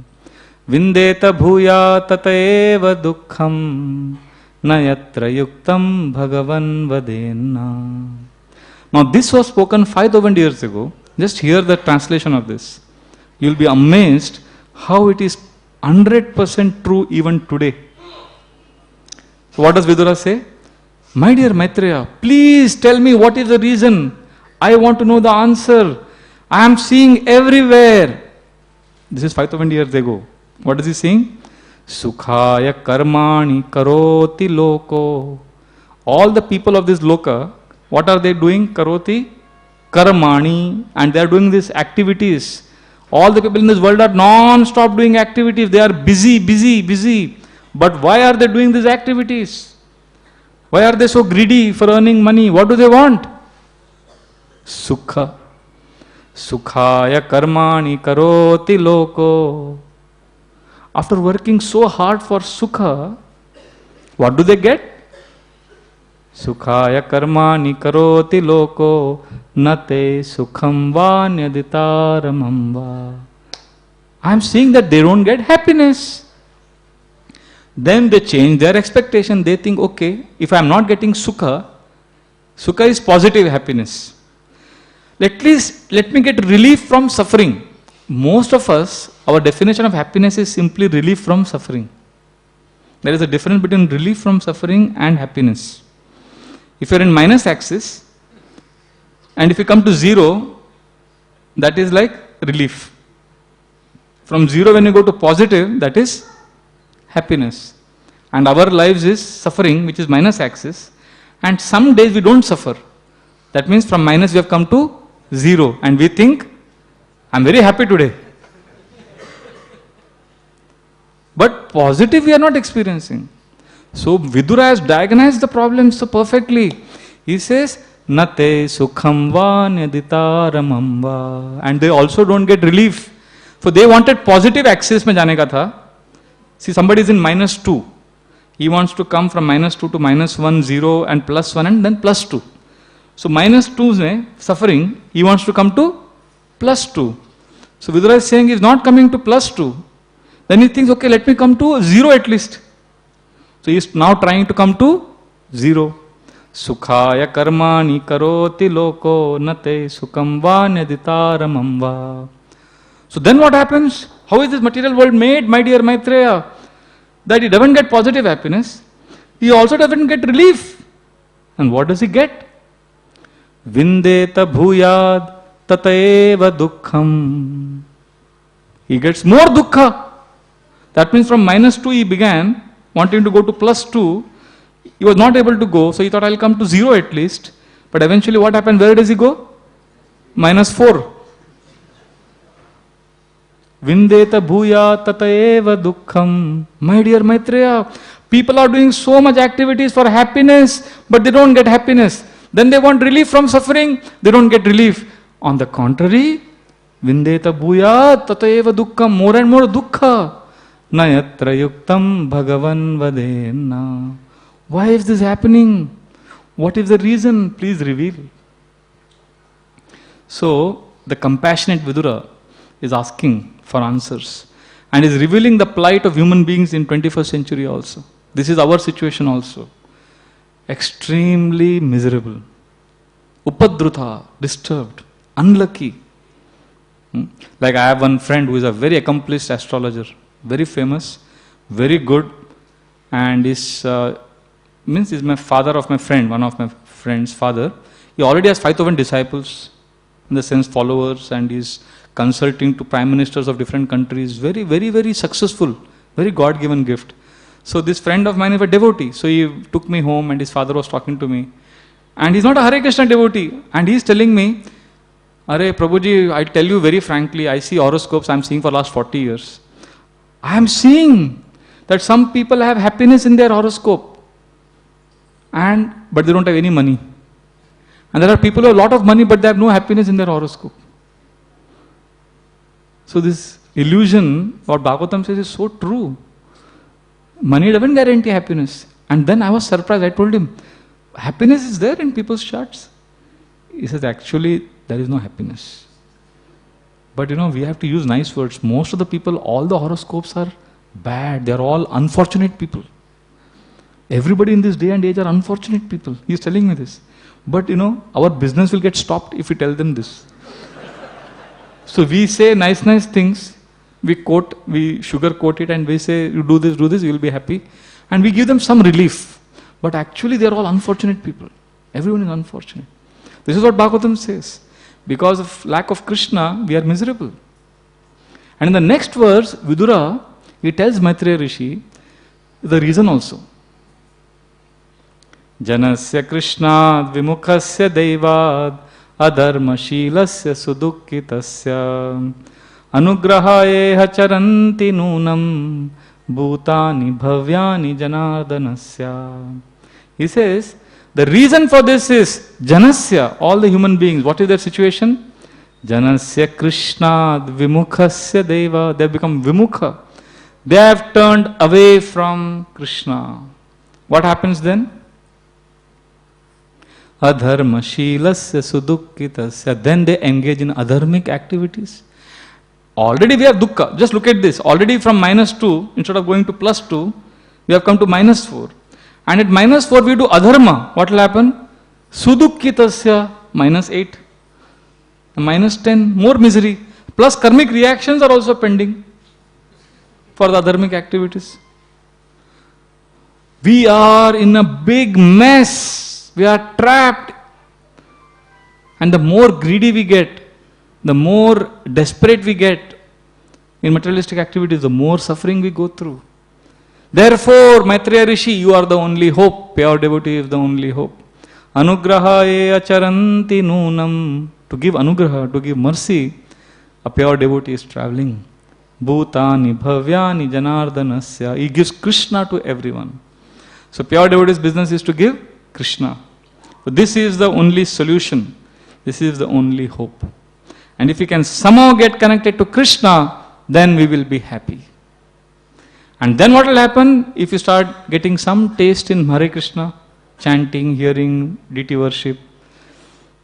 vindeta bhuya tataeva dukkham nayatra yuktam bhagavan vadena. Now this was spoken 5,000 years ago. Just hear the translation of this. You will be amazed how it is 100% true even today. So what does Vidura say? My dear Maitreya, please tell me what is the reason. I want to know the answer. I am seeing everywhere. This is 5,000 years ago. What is he saying? Sukhaya karmani karoti loko. All the people of this loka, what are they doing? Karoti karmani. And they are doing these activities. All the people in this world are non-stop doing activities. They are busy. But why are they doing these activities? Why are they so greedy for earning money? What do they want? Sukha. Sukhaya karmani karoti loko. After working so hard for sukha, what do they get? Sukhaya karmani karoti loko nate sukham vanyaditaram amba. I am seeing that they don't get happiness. Then they change their expectation. They think, okay, if I am not getting sukha is positive happiness. At least let me get relief from suffering. Most of us, our definition of happiness is simply relief from suffering. There is a difference between relief from suffering and happiness. If you are in minus axis, and if you come to 0, that is like relief. From 0 when you go to positive, that is happiness. And our lives is suffering, which is minus axis. And some days we don't suffer. That means from minus we have come to 0. And we think, I am very happy today. But positive we are not experiencing. So Vidura has diagnosed the problem so perfectly. He says, Nate sukham vanyaditaram amba. And they also don't get relief. So they wanted positive axis mein jane ka tha. See, somebody is in minus 2. He wants to come from minus 2 to minus 1, 0 and plus 1 and then plus 2. So minus 2 is suffering. He wants to come to plus 2. So Vidura is saying he is not coming to plus 2. Then he thinks, okay, let me come to 0 at least. So he is now trying to come to 0. Sukhaya karmani karoti loko nate sukham vanyaditaram amba. So then what happens? How is this material world made, my dear Maitreya? That he doesn't get positive happiness. He also doesn't get relief. And what does he get? Vindeta bhuyad tataeva dukkham. He gets more dukkha. That means from minus 2 he began, wanting to go to plus 2. He was not able to go, so he thought I'll come to 0 at least. But eventually what happened? Where does he go? -4. Vindeta bhuya tataeva dukkham. My dear Maitreya, people are doing so much activities for happiness, but they don't get happiness. Then they want relief from suffering, they don't get relief. On the contrary, Vindeta bhuya tataeva dukkham. More and more dukkha. Nayatra yuktam bhagavan vadena. Why is this happening? What is the reason? Please reveal. So, the compassionate Vidura is asking for answers and is revealing the plight of human beings in 21st century also. This is our situation also. Extremely miserable. Upadruta, disturbed, unlucky. Like I have one friend who is a very accomplished astrologer, very famous, very good, and is my father of my friend, one of my friend's father. He already has 5,000 disciples, in the sense followers, and is consulting to prime ministers of different countries. Very, very, very successful, very God-given gift. So this friend of mine is a devotee. So he took me home and his father was talking to me. And he's not a Hare Krishna devotee. And he's telling me, Hare Prabhuji, I tell you very frankly, I see horoscopes I'm seeing for the last 40 years. I am seeing that some people have happiness in their horoscope, but they don't have any money. And there are people who have a lot of money, but they have no happiness in their horoscope. So this illusion, what Bhagavatam says, is so true. Money doesn't guarantee happiness. And then I was surprised. I told him, happiness is there in people's charts. He says, actually, there is no happiness. But we have to use nice words. Most of the people, all the horoscopes are bad. They are all unfortunate people. Everybody in this day and age are unfortunate people. He is telling me this. But our business will get stopped if we tell them this. So we say nice things, we sugarcoat it, and we say, you do this, you will be happy. And we give them some relief. But actually they are all unfortunate people. Everyone is unfortunate. This is what Bhagavatam says. Because of lack of Krishna, we are miserable. And in the next verse, Vidura, he tells Maitreya Rishi the reason also. Janasya Krishnad vimukhasya devad adharmashilasya sudukkitasya anugrahayeha charanti nunam bhutani bhavyani janardanasya. He says, the reason for this is Janasya, all the human beings. What is their situation? Janasya Krishnad vimukhasya deva. They have become vimukha. They have turned away from Krishna. What happens then? Adharmashilasya sudukkitasya. Then they engage in adharmic activities. Already we have dukkha. Just look at this. Already from -2, instead of going to +2, we have come to -4. And at -4 we do adharma. What will happen? Sudukkitasya, -8. -10, more misery. Plus karmic reactions are also pending for the adharmic activities. We are in a big mess. We are trapped. And the more greedy we get, the more desperate we get in materialistic activities, the more suffering we go through. Therefore, Maitreya Rishi, you are the only hope. Pure devotee is the only hope. Anugrahaye acharanti nunam. To give anugraha, to give mercy, a pure devotee is traveling. Bhutani bhavyani janardanasya. He gives Krishna to everyone. So pure devotee's business is to give Krishna. So this is the only solution. This is the only hope. And if we can somehow get connected to Krishna, then we will be happy. And then what will happen if you start getting some taste in Hare Krishna, chanting, hearing, deity worship,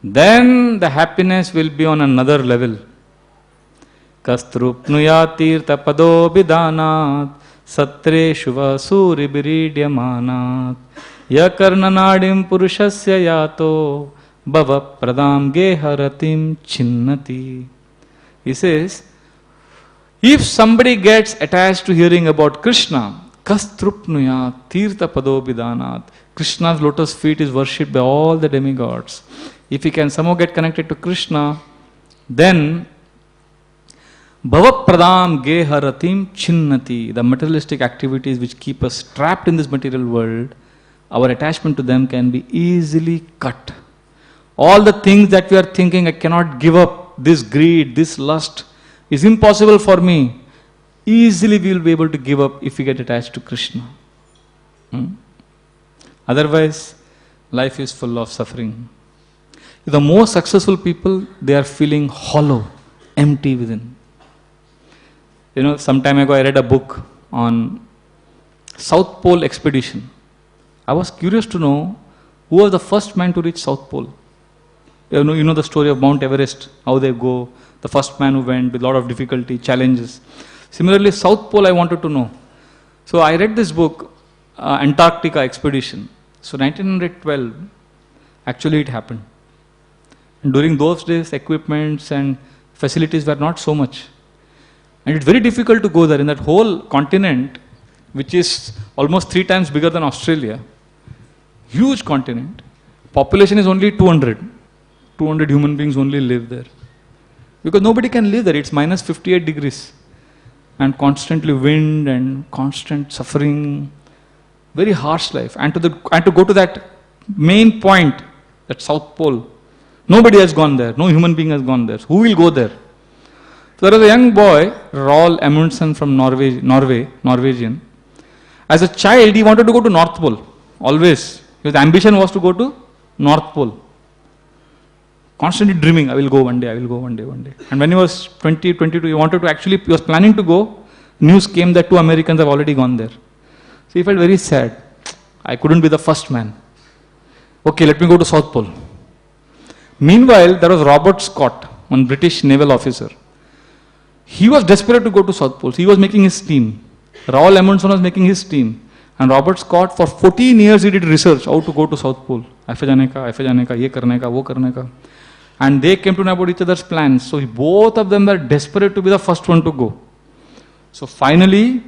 then the happiness will be on another level. Kastrupnuya tirtha pado bidanat satre shuva suri biridyamanat yakarnanadim purushasya yato bhava pradam geharatim chinnati. He says, if somebody gets attached to hearing about Krishna, kastrupnuya tirtha pado bidanat, Krishna's lotus feet is worshipped by all the demigods. If he can somehow get connected to Krishna, then bhava pradam geharatim chinnati, the materialistic activities which keep us trapped in this material world, our attachment to them can be easily cut. All the things that we are thinking, I cannot give up, this greed, this lust is impossible for me. Easily we will be able to give up if we get attached to Krishna. Otherwise, life is full of suffering. The most successful people, they are feeling hollow, empty within. Some time ago I read a book on South Pole expedition. I was curious to know who was the first man to reach South Pole. You know the story of Mount Everest, how they go, the first man who went with a lot of difficulty, challenges. Similarly, South Pole I wanted to know. So I read this book, Antarctica expedition. So 1912, actually it happened. And during those days, equipments and facilities were not so much. And it's very difficult to go there in that whole continent, which is almost 3 times bigger than Australia. Huge continent. Population is only 200. 200 human beings only live there. Because nobody can live there. It's minus 58 degrees. And constantly wind and constant suffering. Very harsh life. And to go to that main point, that South Pole, nobody has gone there. No human being has gone there. Who will go there? So there was a young boy, Roald Amundsen from Norwegian. As a child, he wanted to go to North Pole. Always. His ambition was to go to North Pole. Constantly dreaming, I will go one day, I will go one day, one day. And when he was 20, 22, he was planning to go. News came that 2 Americans have already gone there. So he felt very sad. I couldn't be the first man. Okay, let me go to South Pole. Meanwhile, there was Robert Scott, one British naval officer. He was desperate to go to South Pole. He was making his team. Roald Amundsen was making his team. And Robert Scott, for 14 years, he did research how to go to South Pole. ऐसे जाने का, ये करने का, वो करने का. And they came to know about each other's plans. So both of them were desperate to be the first one to go. So finally,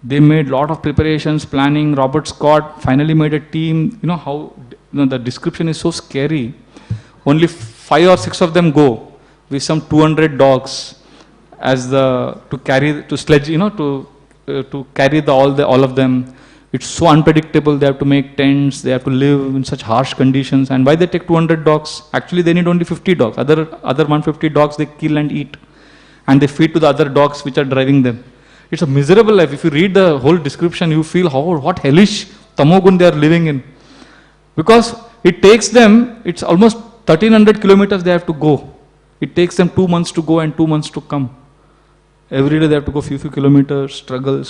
they made lot of preparations, planning. Robert Scott finally made a team. The description is so scary. Only 5 or 6 of them go with some 200 dogs to carry all of them. It's so unpredictable. They have to make tents. They have to live in such harsh conditions. And why they take 200 dogs? Actually, they need only 50 dogs. Other 150 dogs they kill and eat, and they feed to the other dogs which are driving them. It's a miserable life. If you read the whole description, you feel what hellish tamogun they are living in. Because it takes them, it's almost 1300 kilometers they have to go. It takes them 2 months to go and 2 months to come. Every day they have to go few kilometers, struggle.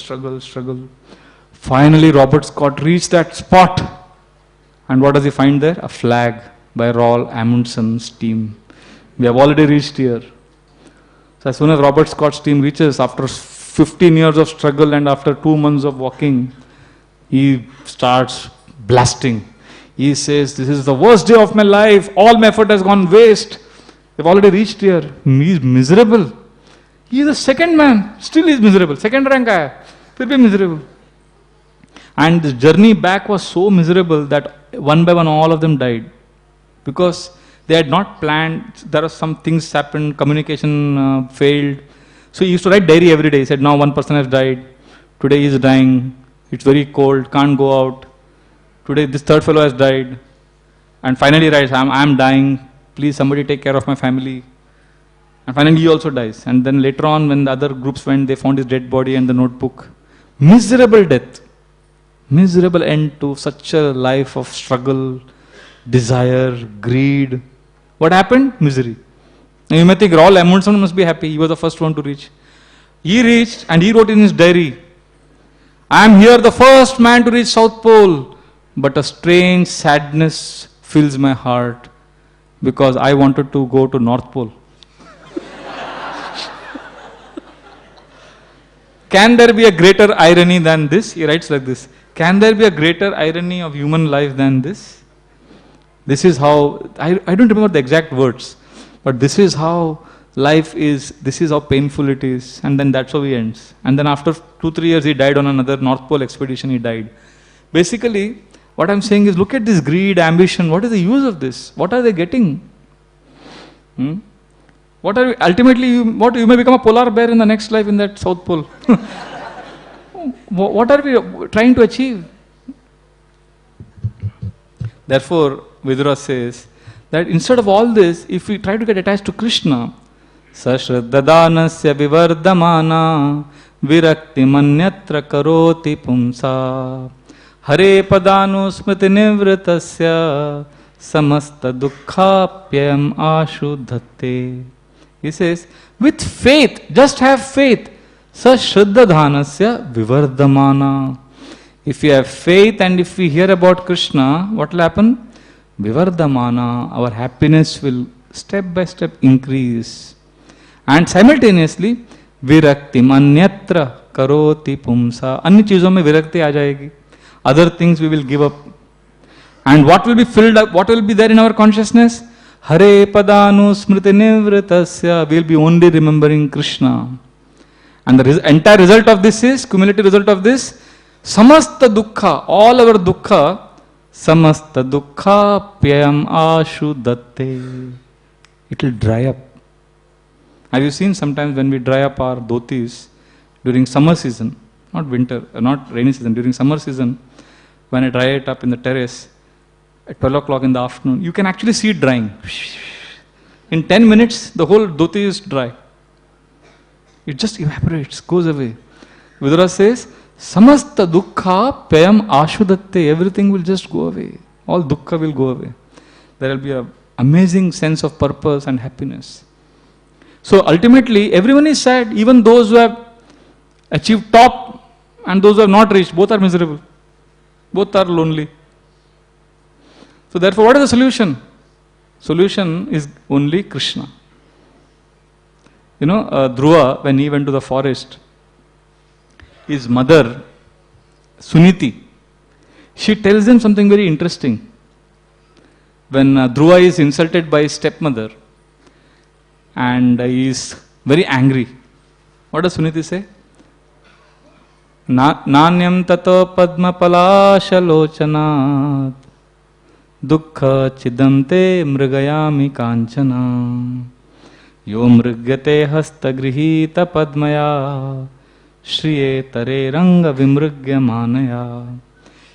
Finally, Robert Scott reached that spot. And what does he find there? A flag by Roald Amundsen's team. We have already reached here. So as soon as Robert Scott's team reaches, after 15 years of struggle and after 2 months of walking, he starts blasting. He says, this is the worst day of my life. All my effort has gone waste. We've already reached here. He is miserable. He is the second man. Still he is miserable. Second rank aaya. Fir bhi miserable. And the journey back was so miserable that one by one all of them died. Because they had not planned. There are some things happened. Communication failed. So he used to write diary every day. He said, now one person has died. Today he is dying. It's very cold. Can't go out. Today this third fellow has died. And finally he writes, I'm dying. Please somebody take care of my family. And finally he also dies. And then later on when the other groups went, they found his dead body and the notebook. Miserable death. Miserable end to such a life of struggle, desire, greed. What happened? Misery. Now you may think Roald Amundsen must be happy. He was the first one to reach. He reached and he wrote in his diary, I am here the first man to reach South Pole. But a strange sadness fills my heart because I wanted to go to North Pole. Can there be a greater irony than this? He writes like this. Can there be a greater irony of human life than this? This is how, I don't remember the exact words, but this is how life is, this is how painful it is, and then that's how he ends. And then after 2-3 years he died on another North Pole expedition, he died. Basically, what I'm saying is look at this greed, ambition, what is the use of this? What are they getting? Ultimately, you may become a polar bear in the next life in that South Pole. What are we trying to achieve? Therefore, Vidura says that instead of all this, if we try to get attached to Krishna, Sashraddhadanasya vivardhamana virakti manyatra karoti pumsa Hare padanu smriti nivritasya samasta dukkhapyam ashuddhate. He says, with faith, just have faith. Sashraddhadanasya vivardhamana. If you have faith and if we hear about Krishna, what will happen? Vivardhamana, our happiness will step by step increase. And simultaneously, virakti manyatra karoti pumsa. अन्य चीजों में विरक्ति आ जाएगी. Other things we will give up. And what will be filled up? What will be there in our consciousness? Hare padanu smriti nivritasya. We will be only remembering Krishna. And the entire result of this is, cumulative result of this, samasta dukkha, all our dukkha, samasta dukkha pyam ashuddhate. It will dry up. Have you seen sometimes when we dry up our dhotis during summer season, not winter, not rainy season, during summer season, when I dry it up in the terrace at 12 o'clock in the afternoon, you can actually see it drying. In 10 minutes, the whole dhoti is dry. It just evaporates, goes away. Vidura says, samasta dukkha pyam ashudatte. Everything will just go away. All dukkha will go away. There will be an amazing sense of purpose and happiness. So ultimately, everyone is sad. Even those who have achieved top and those who have not reached, both are miserable. Both are lonely. So therefore, what is the solution? Solution is only Krishna. You know, Dhruva, when he went to the forest, his mother, Suniti, she tells him something very interesting. When Dhruva is insulted by his stepmother and he is very angry, what does Suniti say? Nanyam tato padma palashalochanat dukkha chidamte mrigayami kanchana yo mrigyate hasta grihita padmaya shriye tare ranga vimrigya manaya.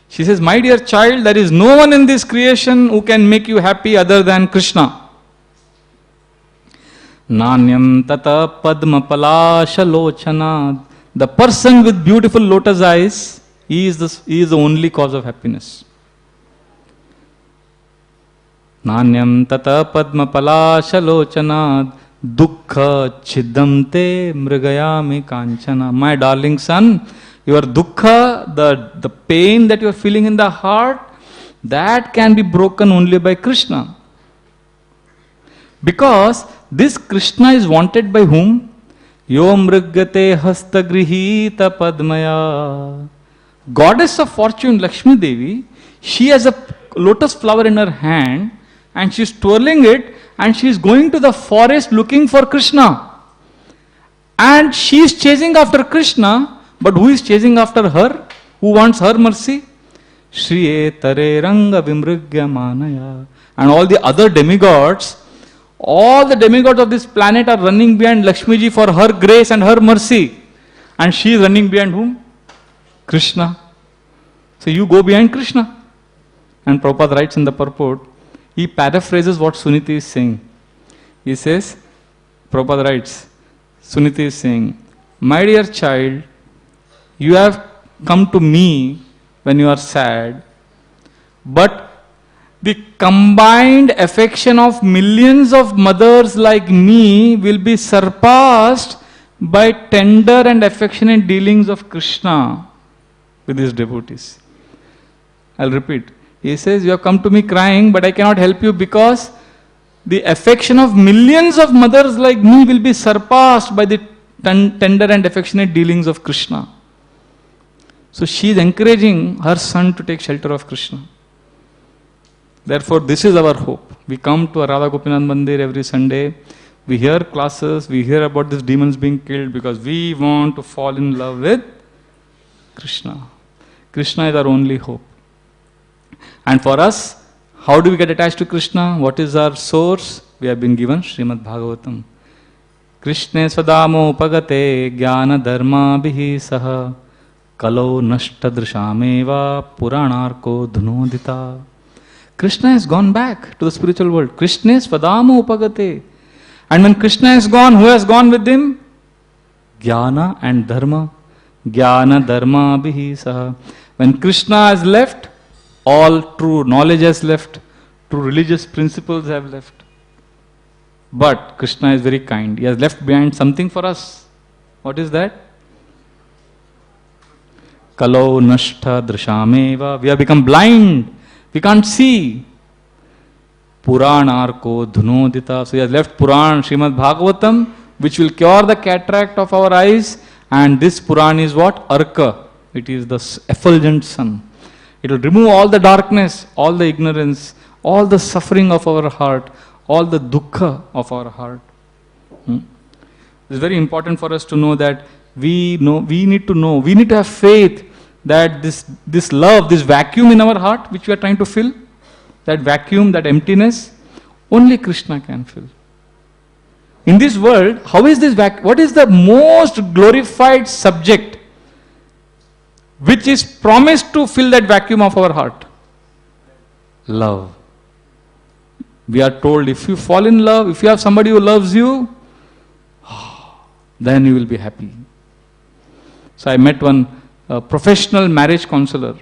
She says, my dear child, there is no one in this creation who can make you happy other than Krishna. Nanyam tata padma palashalochanat. The person with beautiful lotus eyes, he is the only cause of happiness. Nanyam tata padma palashalochanad dukkha chidamte mrigayami kanchana. My darling son, your dukkha, the pain that you are feeling in the heart, that can be broken only by Krishna. Because this Krishna is wanted by whom? Yo mrigyate hastagrihita padmaya. Goddess of fortune Lakshmi Devi, she has a lotus flower in her hand and she is twirling it and she is going to the forest looking for Krishna. And she is chasing after Krishna, but who is chasing after her? Who wants her mercy? Shriye tare ranga vimrigya manaya. And all the other demigods, all the demigods of this planet are running behind Lakshmi ji for her grace and her mercy. And she is running behind whom? Krishna. So you go behind Krishna. And Prabhupada writes in the purport, he paraphrases what Suniti is saying. He says, Prabhupada writes, Suniti is saying, my dear child, you have come to me when you are sad, but the combined affection of millions of mothers like me will be surpassed by tender and affectionate dealings of Krishna with his devotees. I'll repeat. He says, you have come to me crying, but I cannot help you because the affection of millions of mothers like me will be surpassed by the tender and affectionate dealings of Krishna. So she is encouraging her son to take shelter of Krishna. Therefore, this is our hope. We come to a Radha Gopinath Mandir every Sunday. We hear classes, we hear about these demons being killed because we want to fall in love with Krishna. Krishna is our only hope. And for us, how do we get attached to Krishna? What is our source? We have been given Srimad Bhagavatam. Krishne swadamo pagate jnana dharma bihi saha kalo nashtadrishameva puranarko dhunodita. Krishna has gone back to the spiritual world. Krishna is Padama Upagate. And when Krishna is gone, who has gone with him? Jnana and Dharma. Jnana Dharma Bihi Saha. When Krishna has left, all true knowledge has left, true religious principles have left. But Krishna is very kind. He has left behind something for us. What is that? Kalo Nashta Drishameva. We have become blind. We can't see. Puranarko Dhunodita. So he has left Puran, Srimad Bhagavatam, which will cure the cataract of our eyes. And this Puran is what? Arka. It is the effulgent sun. It will remove all the darkness, all the ignorance, all the suffering of our heart, all the dukkha of our heart. It's very important for us to know that we need to have faith that this love, this vacuum in our heart which we are trying to fill, that vacuum, that emptiness, only Krishna can fill. In this world, how is this what is the most glorified subject which is promised to fill that vacuum of our heart? Love. We are told, if you fall in love, if you have somebody who loves you, then you will be happy. So I met one professional marriage counselor,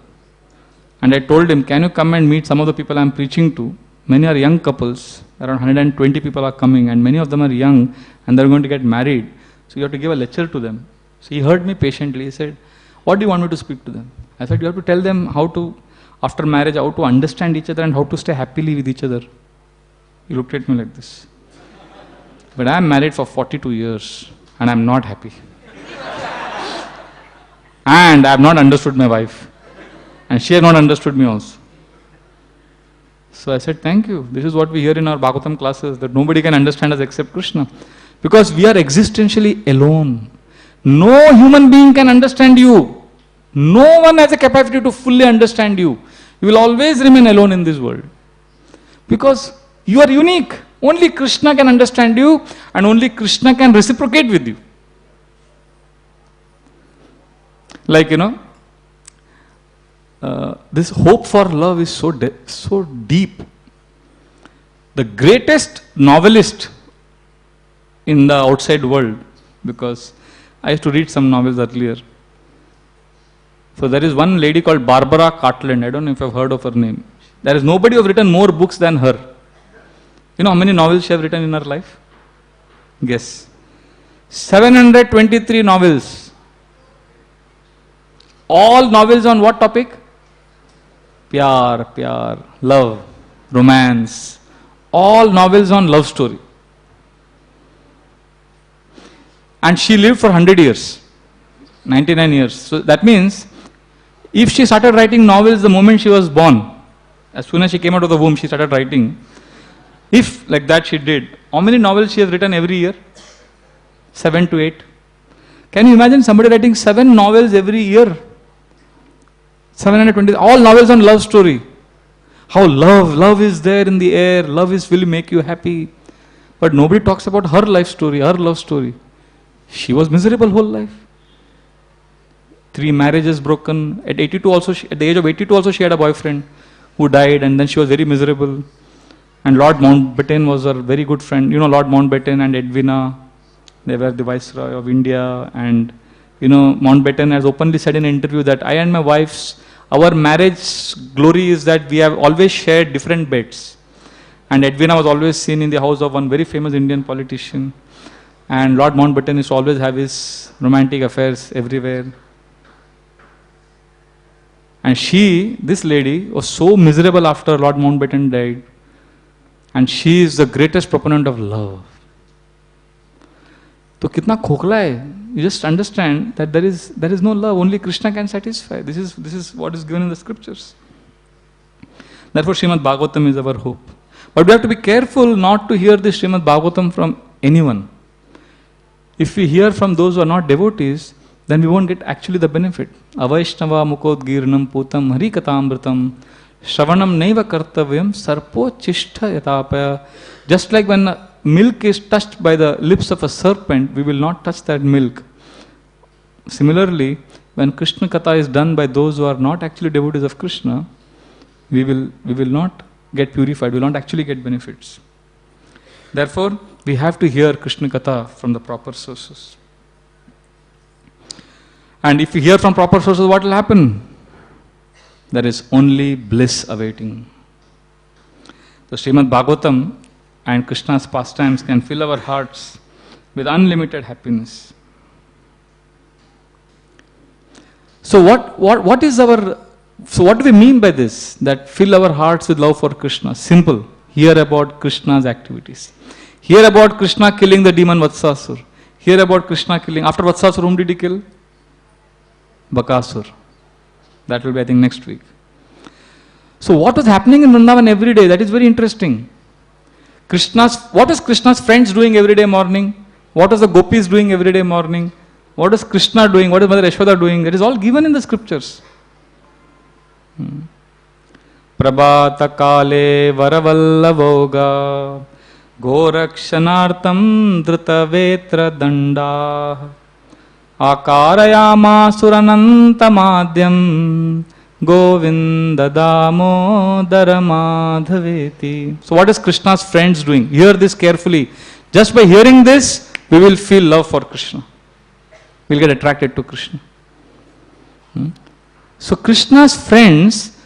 and I told him, can you come and meet some of the people I am preaching to? Many are young couples, around 120 people are coming, and many of them are young, and they are going to get married. So you have to give a lecture to them. So he heard me patiently. He said, what do you want me to speak to them? I said, you have to tell them how to, after marriage, how to understand each other and how to stay happily with each other. He looked at me like this. But I am married for 42 years and I am not happy. And I have not understood my wife. And she has not understood me also. So I said, thank you. This is what we hear in our Bhagavatam classes, that nobody can understand us except Krishna. Because we are existentially alone. No human being can understand you. No one has a capacity to fully understand you. You will always remain alone in this world. Because you are unique. Only Krishna can understand you and only Krishna can reciprocate with you. Like, this hope for love is so deep. The greatest novelist in the outside world, because I used to read some novels earlier. So there is one lady called Barbara Cartland. I don't know if you've heard of her name. There is nobody who has written more books than her. You know how many novels she has written in her life? Guess. 723 novels. All novels on what topic? Pyar, love, romance. All novels on love story. And she lived for 100 years. 99 years. So that means, if she started writing novels the moment she was born, as soon as she came out of the womb, she started writing. If like that she did, how many novels she has written every year? 7 to 8. Can you imagine somebody writing 7 novels every year? 720, all novels on love story. How love is there in the air, love will make you happy. But nobody talks about her life story, her love story. She was miserable whole life. 3 marriages broken. At 82 also, at the age of 82 also she had a boyfriend who died, and then she was very miserable. And Lord Mountbatten was her very good friend. You know Lord Mountbatten and Edwina, they were the Viceroy of India. And Mountbatten has openly said in an interview that I and my wife's, our marriage glory is that we have always shared different beds. And Edwina was always seen in the house of one very famous Indian politician. And Lord Mountbatten used to always have his romantic affairs everywhere. And this lady, was so miserable after Lord Mountbatten died. And she is the greatest proponent of love. So kitna khokla hai. You just understand that there is no love, only Krishna can satisfy. This is what is given in the scriptures. Therefore Srimad Bhagavatam is our hope. But we have to be careful not to hear this Srimad Bhagavatam from anyone. If we hear from those who are not devotees, then we won't get actually the benefit. Avaishnava mukodgirnam putam harikatamritam shravanam naiva kartavyam sarpo chishta yatapaya. Just like when milk is touched by the lips of a serpent, we will not touch that milk. Similarly, when Krishna Katha is done by those who are not actually devotees of Krishna, we will not get purified, we will not actually get benefits. Therefore, we have to hear Krishna Katha from the proper sources. And if you hear from proper sources, what will happen? There is only bliss awaiting. So Srimad Bhagavatam and Krishna's pastimes can fill our hearts with unlimited happiness. So what do we mean by this? That fill our hearts with love for Krishna. Simple. Hear about Krishna's activities. Hear about Krishna killing the demon Vatsasura. Hear about Krishna killing. After Vatsasura, whom did he kill? Bakasura. That will be, I think, next week. So what was happening in Vrindavan every day? That is very interesting. What is Krishna's friends doing every day morning? What is the gopis doing every day morning? What is Krishna doing? What is Mother Yashoda doing? That is all given in the scriptures. Prabhata kale varavallavoga gorakshanartam drita vetra danda akarayama suranantamadhyam Govinda Damodara Madhaveti. So what is Krishna's friends doing? Hear this carefully. Just by hearing this, we will feel love for Krishna. We will get attracted to Krishna. So Krishna's friends,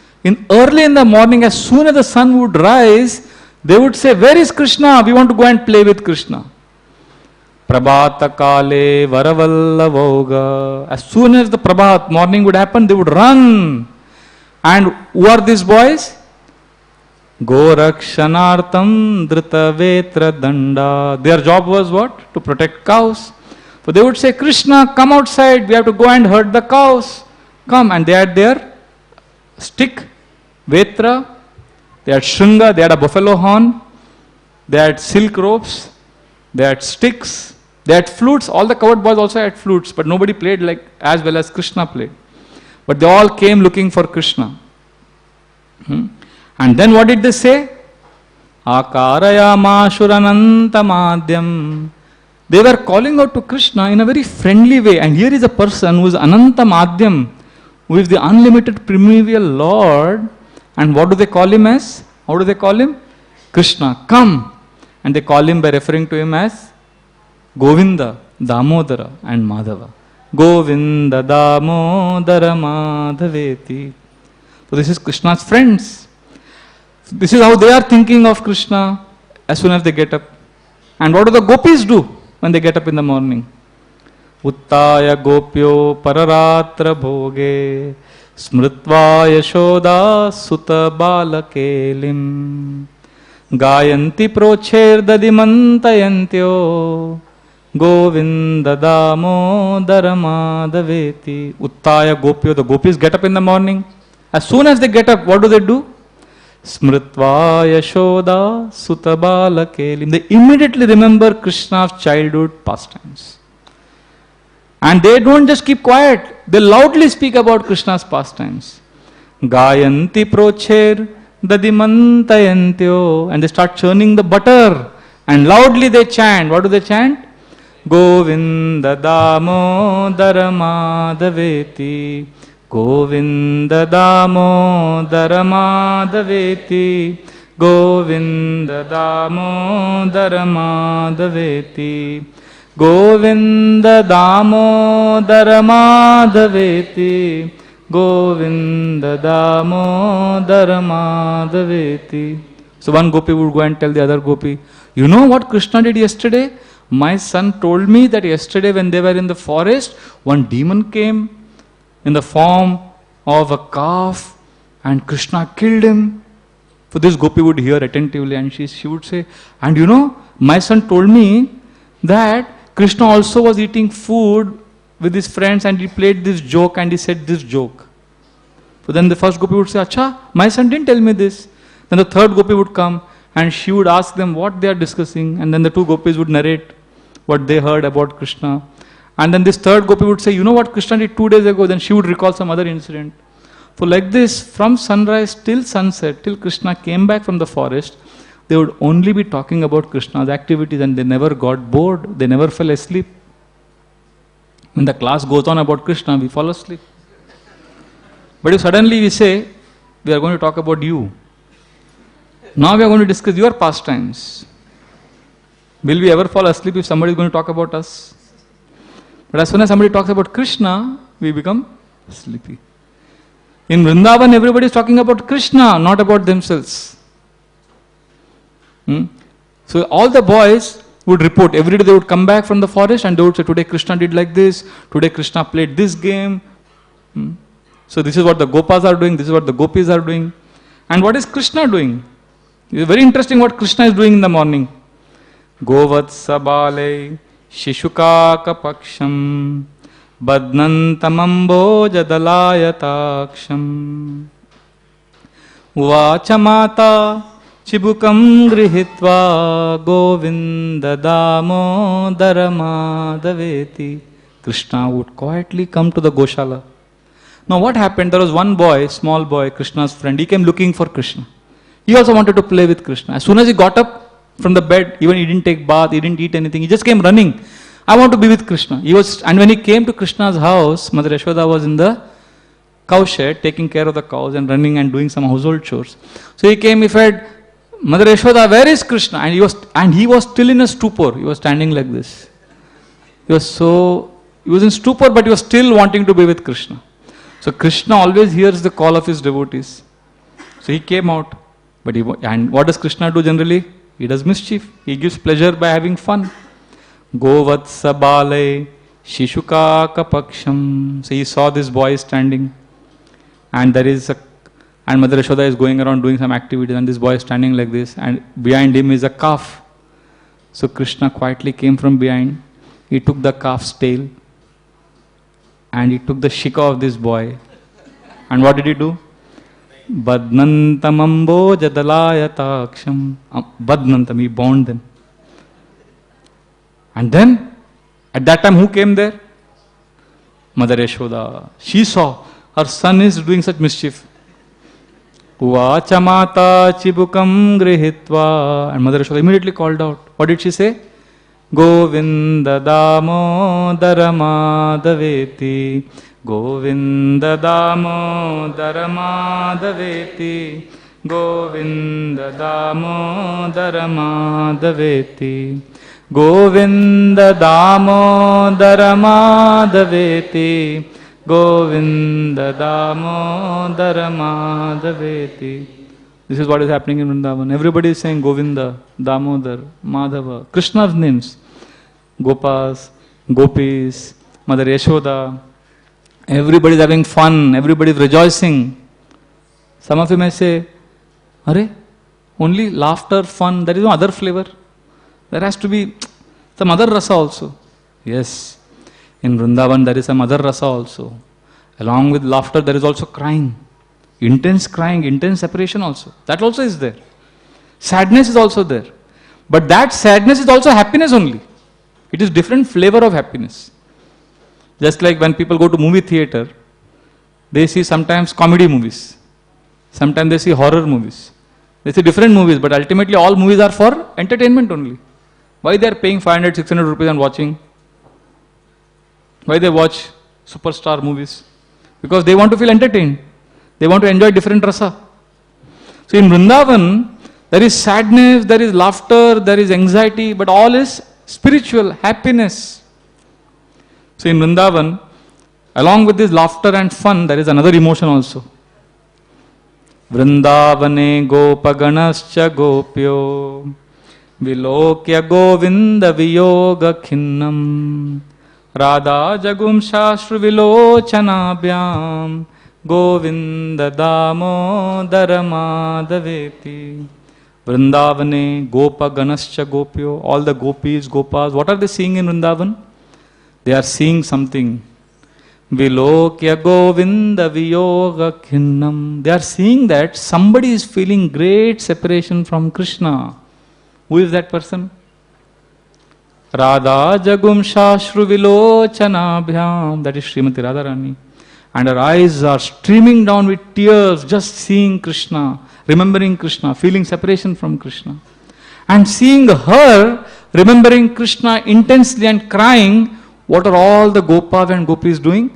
early in the morning, as soon as the sun would rise, they would say, where is Krishna? We want to go and play with Krishna. Prabhata kale varavallavoga. As soon as the Prabhat, morning would happen, they would run. And who are these boys? Gorakshanartam drita vetra danda. Their job was what? To protect cows. So they would say, Krishna, come outside. We have to go and herd the cows. Come. And they had their stick, vetra. They had shringa. They had a buffalo horn. They had silk ropes. They had sticks. They had flutes. All the covered boys also had flutes. But nobody played like as well as Krishna played. But they all came looking for Krishna. And then what did they say? Akarayama shuranantamadhyam. They were calling out to Krishna in a very friendly way. And here is a person who is anantamadhyam, who is the unlimited primeval Lord. And what do they call him as? How do they call him? Krishna, come. And they call him by referring to him as Govinda, Damodara and Madhava. Govinda Damodara Madhaveti. So this is Krishna's friends. This is how they are thinking of Krishna as soon as they get up. And what do the gopis do when they get up in the morning? Uttaya gopyo pararatra bhoge smritva yashoda sutta balakelim gayanti procher dadimantayantyo Govinda Damodara Madhaveti. Uttaya gopyo, the gopis get up in the morning. As soon as they get up, what do? Smritva Yashoda Sutabala Kelim. They immediately remember Krishna's childhood pastimes. And they don't just keep quiet. They loudly speak about Krishna's pastimes. Gayanti Procher Dadimantayantyo. And they start churning the butter. And loudly they chant. What do they chant? Govinda Damodara Madhaveti. Govinda Damodara Madhaveti. Govinda Damodara Madhaveti. Govinda Damodara Madhaveti. Govinda Damodara Madhaveti. So one gopi would go and tell the other gopi, you know what Krishna did yesterday? My son told me that yesterday when they were in the forest, one demon came in the form of a calf and Krishna killed him. So this gopi would hear attentively and she would say, and you know, my son told me that Krishna also was eating food with his friends and he played this joke and he said this joke. So then the first gopi would say, Acha, my son didn't tell me this. Then the third gopi would come and she would ask them what they are discussing, and then the two gopis would narrate what they heard about Krishna. And then this third gopi would say, you know what Krishna did 2 days ago? Then she would recall some other incident. So like this, from sunrise till sunset, till Krishna came back from the forest, they would only be talking about Krishna's activities and they never got bored, they never fell asleep. When the class goes on about Krishna, we fall asleep. But if suddenly we say, we are going to talk about you, Now we are going to discuss your pastimes. Will we ever fall asleep if somebody is going to talk about us? But as soon as somebody talks about Krishna, we become sleepy. In Vrindavan, everybody is talking about Krishna, not about themselves. So all the boys would report. Every day they would come back from the forest and they would say, today Krishna did like this, today Krishna played this game. So this is what the Gopas are doing, this is what the Gopis are doing. And what is Krishna doing? It is very interesting what Krishna is doing in the morning. Govatsabale Shishukaka Paksham Badnantamambo Jadalayataaksham Vachamata Chibukam Grihitva Govinda Damodaramādaveti. Krishna would quietly come to the Goshala. Now what happened? There was one boy, small boy, Krishna's friend. He came looking for Krishna. He also wanted to play with Krishna. As soon as he got up from the bed, even he didn't take bath, he didn't eat anything, he just came running. I want to be with Krishna. And when he came to Krishna's house, Mother Yashoda was in the cow shed taking care of the cows and running and doing some household chores. So he came, he said, Mother Yashoda, where is Krishna? And he was still in a stupor. He was standing like this. He was in stupor, but he was still wanting to be with Krishna. So Krishna always hears the call of his devotees. So he came out. And what does Krishna do generally? He does mischief. He gives pleasure by having fun. Govatsabale Shishukaka Paksham. So he saw this boy standing. And Mother Yashoda is going around doing some activities. And this boy is standing like this. And behind him is a calf. So Krishna quietly came from behind. He took the calf's tail. And he took the shika of this boy. And what did he do? Badnantamambo Jadalayataaksham. Badnantam, he bound them. And then, at that time, who came there? Mother Yashoda. She saw her son is doing such mischief. Vachamata Chibukam Grihitva. And Mother Yashoda immediately called out. What did she say? Govinda Damodaramādaveti. Govinda Damodaramādaveti. Govinda Damodaramādaveti. Govinda Damodaramādaveti. Govinda Damodaramādaveti. This is what is happening in Vrindavan. Everybody is saying Govinda, Damodar, Madhava, Krishna's names. Gopas, Gopis, Mother Yashoda. Everybody is having fun, everybody is rejoicing. Some of you may say, Hare, only laughter, fun, there is no other flavor. There has to be some other rasa also. Yes, in Vrindavan there is some other rasa also. Along with laughter there is also crying, intense separation also. That also is there. Sadness is also there. But that sadness is also happiness only. It is different flavor of happiness. Just like when people go to movie theater, they see sometimes comedy movies. Sometimes they see horror movies. They see different movies, but ultimately all movies are for entertainment only. Why they are paying 500, 600 rupees and watching? Why they watch superstar movies? Because they want to feel entertained. They want to enjoy different rasa. So in Vrindavan, there is sadness, there is laughter, there is anxiety, but all is spiritual, happiness. So in Vrindavan, along with this laughter and fun, there is another emotion also. Vrindavane gopaganascha gopyo vilokya govinda viyoga khinnam Radha jagum shashru vilochanabhyam Govinda damodaramādaveti. Vrindavane gopaganascha gopyo. All the gopis, gopas, what are they seeing in Vrindavan? They are seeing something. Vilokya Govinda Viyoga Khinnam. They are seeing that somebody is feeling great separation from Krishna. Who is that person? Radha Jagum Shashru Vilochanabhyam. That is Srimati Radharani. And her eyes are streaming down with tears, just seeing Krishna, remembering Krishna, feeling separation from Krishna. And seeing her remembering Krishna intensely and crying, what are all the Gopas and Gopis doing?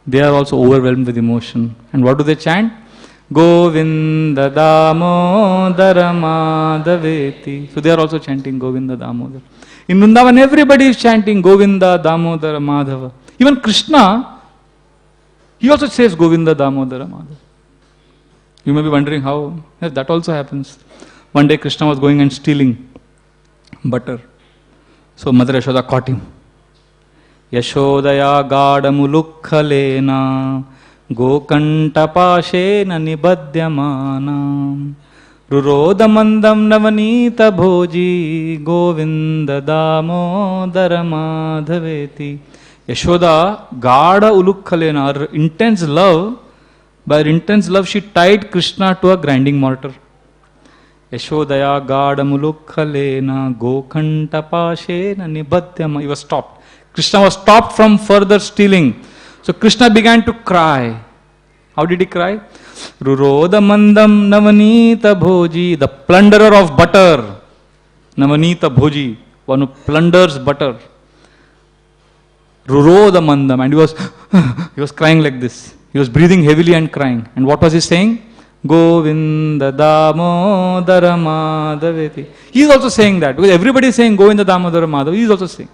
They are also overwhelmed with emotion. And what do they chant? Govinda Damodara Madhaveti. So they are also chanting Govinda Damodara. In Vrindavan, everybody is chanting Govinda Damodara Madhava. Even Krishna, he also says Govinda Damodara Madhava. You may be wondering how. Yes, that also happens. One day Krishna was going and stealing butter. So Mother Yashoda caught him. Yashodaya gadamulukhalena gokantapashena nibadhyamana rurodamandam navanita bhoji govinda damodara madhaveti. Yashoda gada ulukhalena, her intense love, by her intense love she tied Krishna to a grinding mortar. Yashodaya gadamulukhalena gokantapashena nibadhyamana. He was stopped. Krishna was stopped from further stealing. So Krishna began to cry. How did he cry? Rurodamandam navanita bhoji, the plunderer of butter. Navanita bhoji, one who plunders butter. Rurodamandam, and he was crying like this. He was breathing heavily and crying. And what was he saying? Govinda Damodara Madhaveti. He is also saying that, because everybody is saying Govinda Damodara Madhava. He is also saying.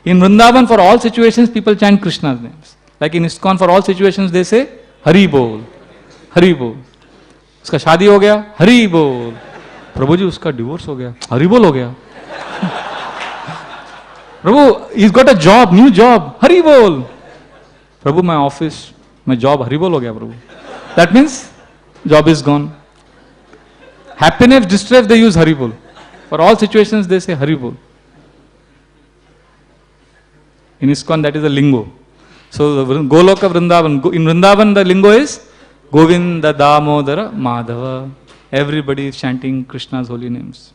In Vrindavan, for all situations, people chant Krishna's names. Like in ISKCON, for all situations, they say Hari Bol, Hari Bol. Uska शादी हो गया, Hari Bol. प्रभु जी उसका divorce हो गया, Hari Bol हो गया. प्रभु, he's got a job, new job, Hari Bol. Prabhu, my office, my job, Hari Bol हो गया प्रभु. That means job is gone. Happiness, distress, they use Hari Bol. For all situations, they say Hari Bol. In ISKCON, that is a lingo. So, Goloka Vrindavan, in Vrindavan, the lingo is Govinda Damodara Madhava. Everybody is chanting Krishna's holy names.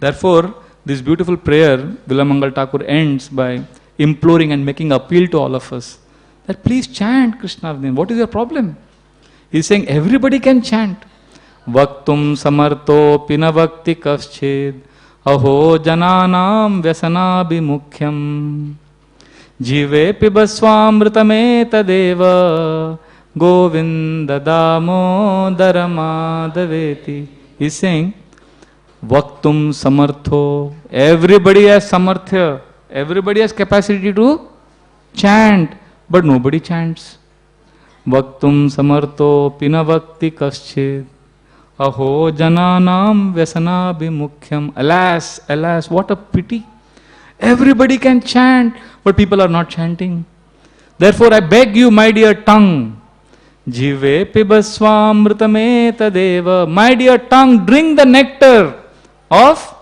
Therefore, this beautiful prayer, Vilamangal Thakur ends by imploring and making appeal to all of us that please chant Krishna's name. What is your problem? He is saying everybody can chant. Vaktum samarto pinavakti kasched aho jananam vyasana bimukhyam Jive pibaswamritame tadeva Govinda Damodara Madhaveti. He is saying, Vaktum samartho. Everybody has samarthya. Everybody has capacity to chant, but nobody chants. Vaktum samartho pinavakti kaschid aho jananam vyasana bimukhyam. Alas, alas, what a pity. Everybody can chant, but people are not chanting. Therefore, I beg you, my dear tongue, Jive pibaswamritame tadeva. My dear tongue, drink the nectar of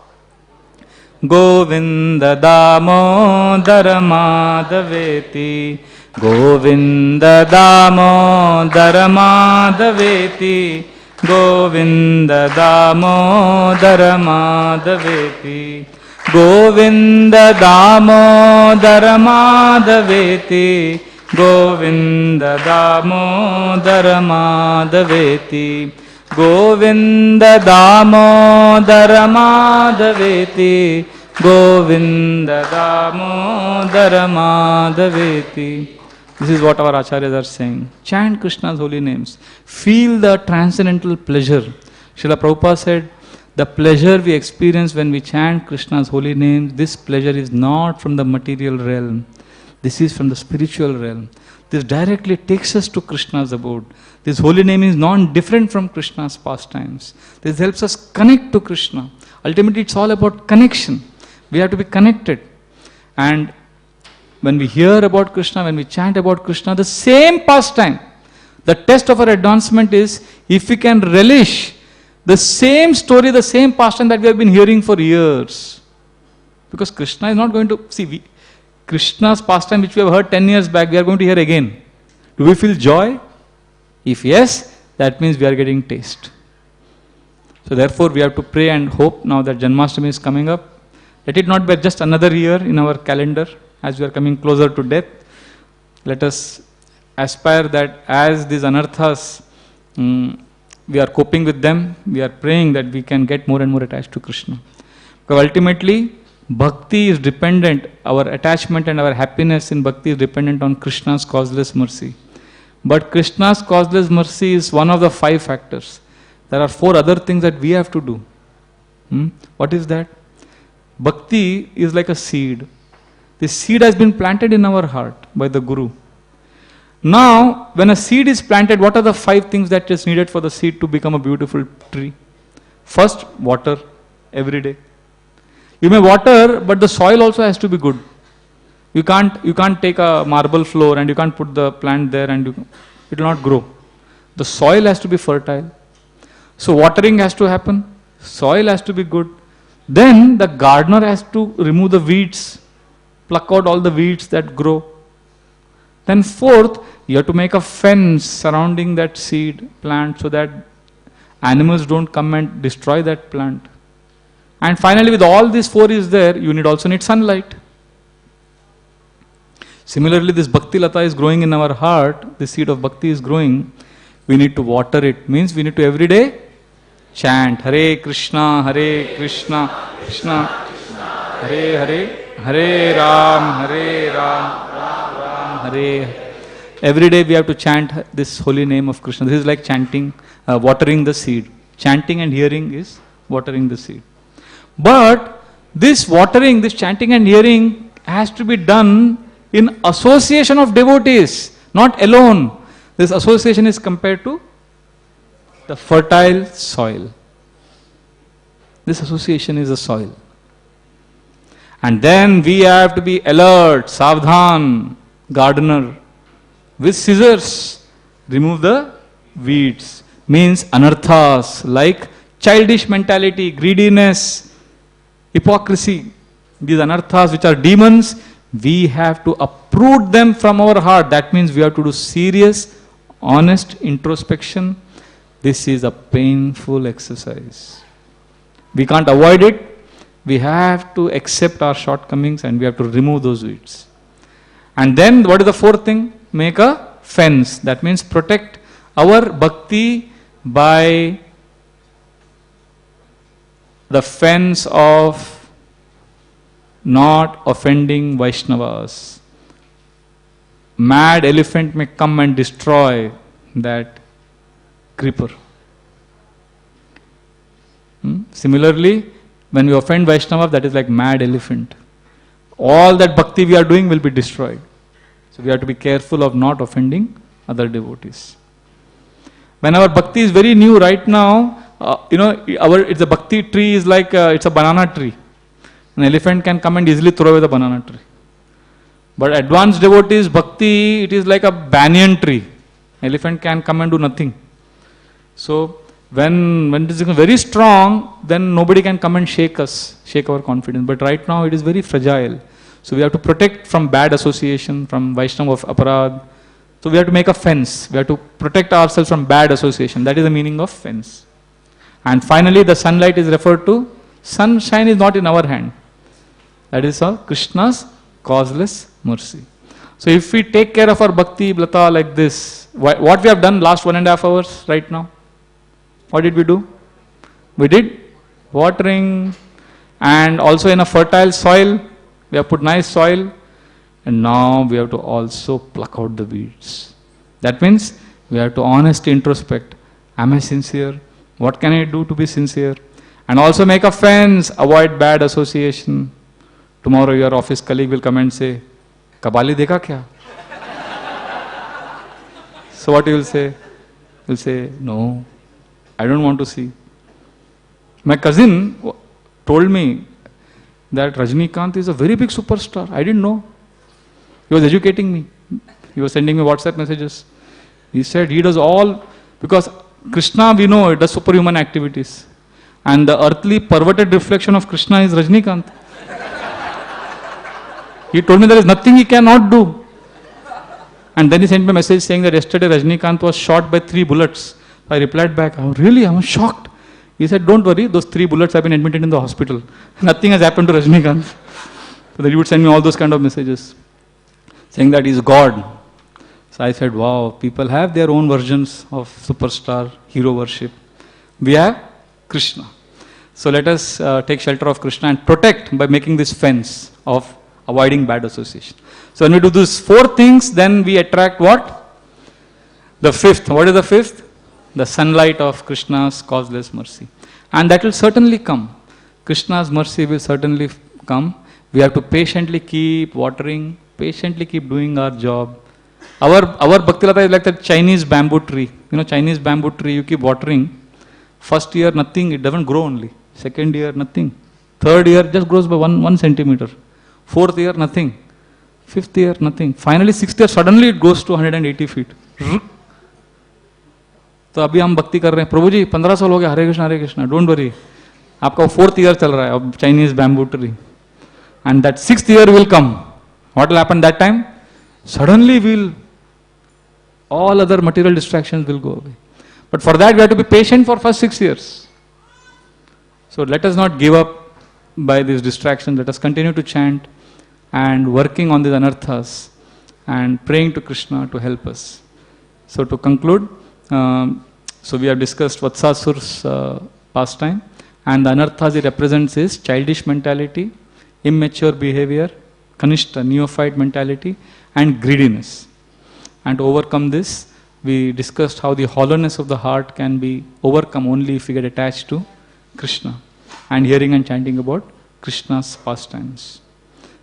Govinda Damodara Madhaveti. Govinda Damodara Madhaveti. Govinda Damodara Madhaveti. Govinda Damodara Madhaveti. Govinda Damodara Madhaveti. Govinda Damodara Madhaveti. Govinda Damodara Madhaveti. This is what our acharyas are saying. Chant Krishna's holy names. Feel the transcendental pleasure. Srila Prabhupada said, the pleasure we experience when we chant Krishna's holy names, this pleasure is not from the material realm. This is from the spiritual realm. This directly takes us to Krishna's abode. This holy name is non-different from Krishna's pastimes. This helps us connect to Krishna. Ultimately, it's all about connection. We have to be connected. And when we hear about Krishna, when we chant about Krishna, the same pastime, the test of our advancement is if we can relish the same story, the same pastime that we have been hearing for years. Because Krishna is not going to... See, Krishna's pastime which we have heard 10 years back, we are going to hear again. Do we feel joy? If yes, that means we are getting taste. So therefore, we have to pray and hope now that Janmashtami is coming up. Let it not be just another year in our calendar as we are coming closer to death. Let us aspire that as these anarthas, we are coping with them, we are praying that we can get more and more attached to Krishna. Because ultimately, bhakti is dependent, our attachment and our happiness in bhakti is dependent on Krishna's causeless mercy. But Krishna's causeless mercy is one of the 5 factors. There are 4 other things that we have to do. What is that? Bhakti is like a seed. The seed has been planted in our heart by the Guru. Now, when a seed is planted, what are the 5 things that is needed for the seed to become a beautiful tree? First, water every day. You may water, but the soil also has to be good. You can't take a marble floor and you can't put the plant there and it will not grow. The soil has to be fertile. So watering has to happen. Soil has to be good. Then the gardener has to remove the weeds, pluck out all the weeds that grow. Then fourth, you have to make a fence surrounding that seed plant so that animals don't come and destroy that plant. And finally, with all these 4 is there, you also need sunlight. Similarly, this Bhakti Lata is growing in our heart, the seed of Bhakti is growing, we need to water it. Means we need to every day chant Hare Krishna, Krishna Hare Hare, Hare Ram, Ram Hare. Every day we have to chant this holy name of Krishna. This is like chanting, watering the seed. Chanting and hearing is watering the seed. But this watering, this chanting and hearing has to be done in association of devotees, not alone. This association is compared to the fertile soil. This association is the soil. And then we have to be alert, savdhan, gardener. With scissors, remove the weeds. Means anarthas, like childish mentality, greediness, hypocrisy. These anarthas which are demons, we have to uproot them from our heart. That means we have to do serious, honest introspection. This is a painful exercise. We can't avoid it. We have to accept our shortcomings and we have to remove those weeds. And then what is the 4th thing? Make a fence. That means protect our bhakti by the fence of not offending Vaishnavas. Mad elephant may come and destroy that creeper. Similarly, when we offend Vaishnava, that is like mad elephant. All that bhakti we are doing will be destroyed. So we have to be careful of not offending other devotees. When our bhakti is very new right now, it's a bhakti tree is like it's a banana tree. An elephant can come and easily throw away the banana tree. But advanced devotees, bhakti, it is like a banyan tree. Elephant can come and do nothing. So when it is very strong, then nobody can come and shake us, shake our confidence. But right now it is very fragile. So we have to protect from bad association, from Vaishnava of aparad. So we have to make a fence. We have to protect ourselves from bad association. That is the meaning of fence. And finally, the sunlight is referred to. Sunshine is not in our hand. That is Krishna's causeless mercy. So if we take care of our bhakti lata like this, what we have done last 1.5 hours right now? What did we do? We did watering, and also in a fertile soil, we have put nice soil, and now we have to also pluck out the weeds. That means we have to honestly introspect. Am I sincere? What can I do to be sincere? And also make a fence, avoid bad association. Tomorrow your office colleague will come and say, Kabali dekha kya? So what you will say? You will say, no, I don't want to see. My cousin told me that Rajnikant is a very big superstar. I didn't know. He was educating me. He was sending me WhatsApp messages. He said he does all, because Krishna, we know, it does superhuman activities. And the earthly perverted reflection of Krishna is Rajnikant. He told me there is nothing he cannot do. And then he sent me a message saying that yesterday Rajnikant was shot by 3 bullets. I replied back, oh really, I was shocked. He said, don't worry, those 3 bullets have been admitted in the hospital. Nothing has happened to Rajnikant. So that he would send me all those kind of messages, saying that he is God. So I said, wow, people have their own versions of superstar, hero worship. We have Krishna. So let us take shelter of Krishna and protect by making this fence of avoiding bad association. So when we do these 4 things, then we attract what? The fifth, what is the fifth? The sunlight of Krishna's causeless mercy. And that will certainly come. Krishna's mercy will certainly come. We have to patiently keep watering, patiently keep doing our job. Our Bhakti Lata is like the Chinese bamboo tree. You know, Chinese bamboo tree, you keep watering. First year, nothing, it doesn't grow only. Second year, nothing. Third year, just grows by 1 centimeter. Fourth year, nothing. Fifth year, nothing. Finally, sixth year, suddenly it goes to 180 feet. तो अभी हम भक्ति कर रहे हैं, प्रभु जी 15 साल हो गया, हरे कृष्णा, डोंट वरी, आपका 4th ईयर चल रहा है अब Chinese bamboo tree, and that 6th year will come. What will happen that time? Suddenly will all other material distractions will go away. But for that we have to be patient for first 6 years. So let us not give up by these distractions. Let us continue to chant and working on these anarthas and praying to Krishna to help us. So to conclude, so we have discussed Vatsasura's pastime, and the anarthas it represents is childish mentality, immature behavior, kanishta, neophyte mentality, and greediness. And to overcome this, we discussed how the hollowness of the heart can be overcome only if we get attached to Krishna and hearing and chanting about Krishna's pastimes.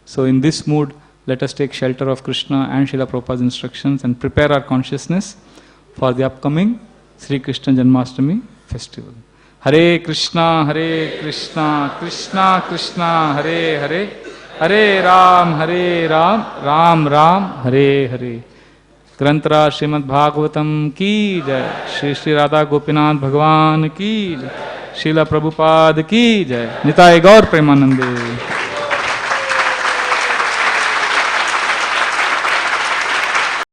So in this mood, let us take shelter of Krishna and Srila Prabhupada's instructions and prepare our consciousness for the upcoming Sri Krishna Janmashtami festival. Hare Krishna, Krishna Krishna, Hare Hare, Hare Ram, Ram Ram, Hare Hare. ग्रंथरा श्रीमद् भागवतम की जय, श्री श्री राधा गोपीनाथ भगवान की जय, श्रीला प्रभुपाद की जय, निताय गौर प्रेमानंदे।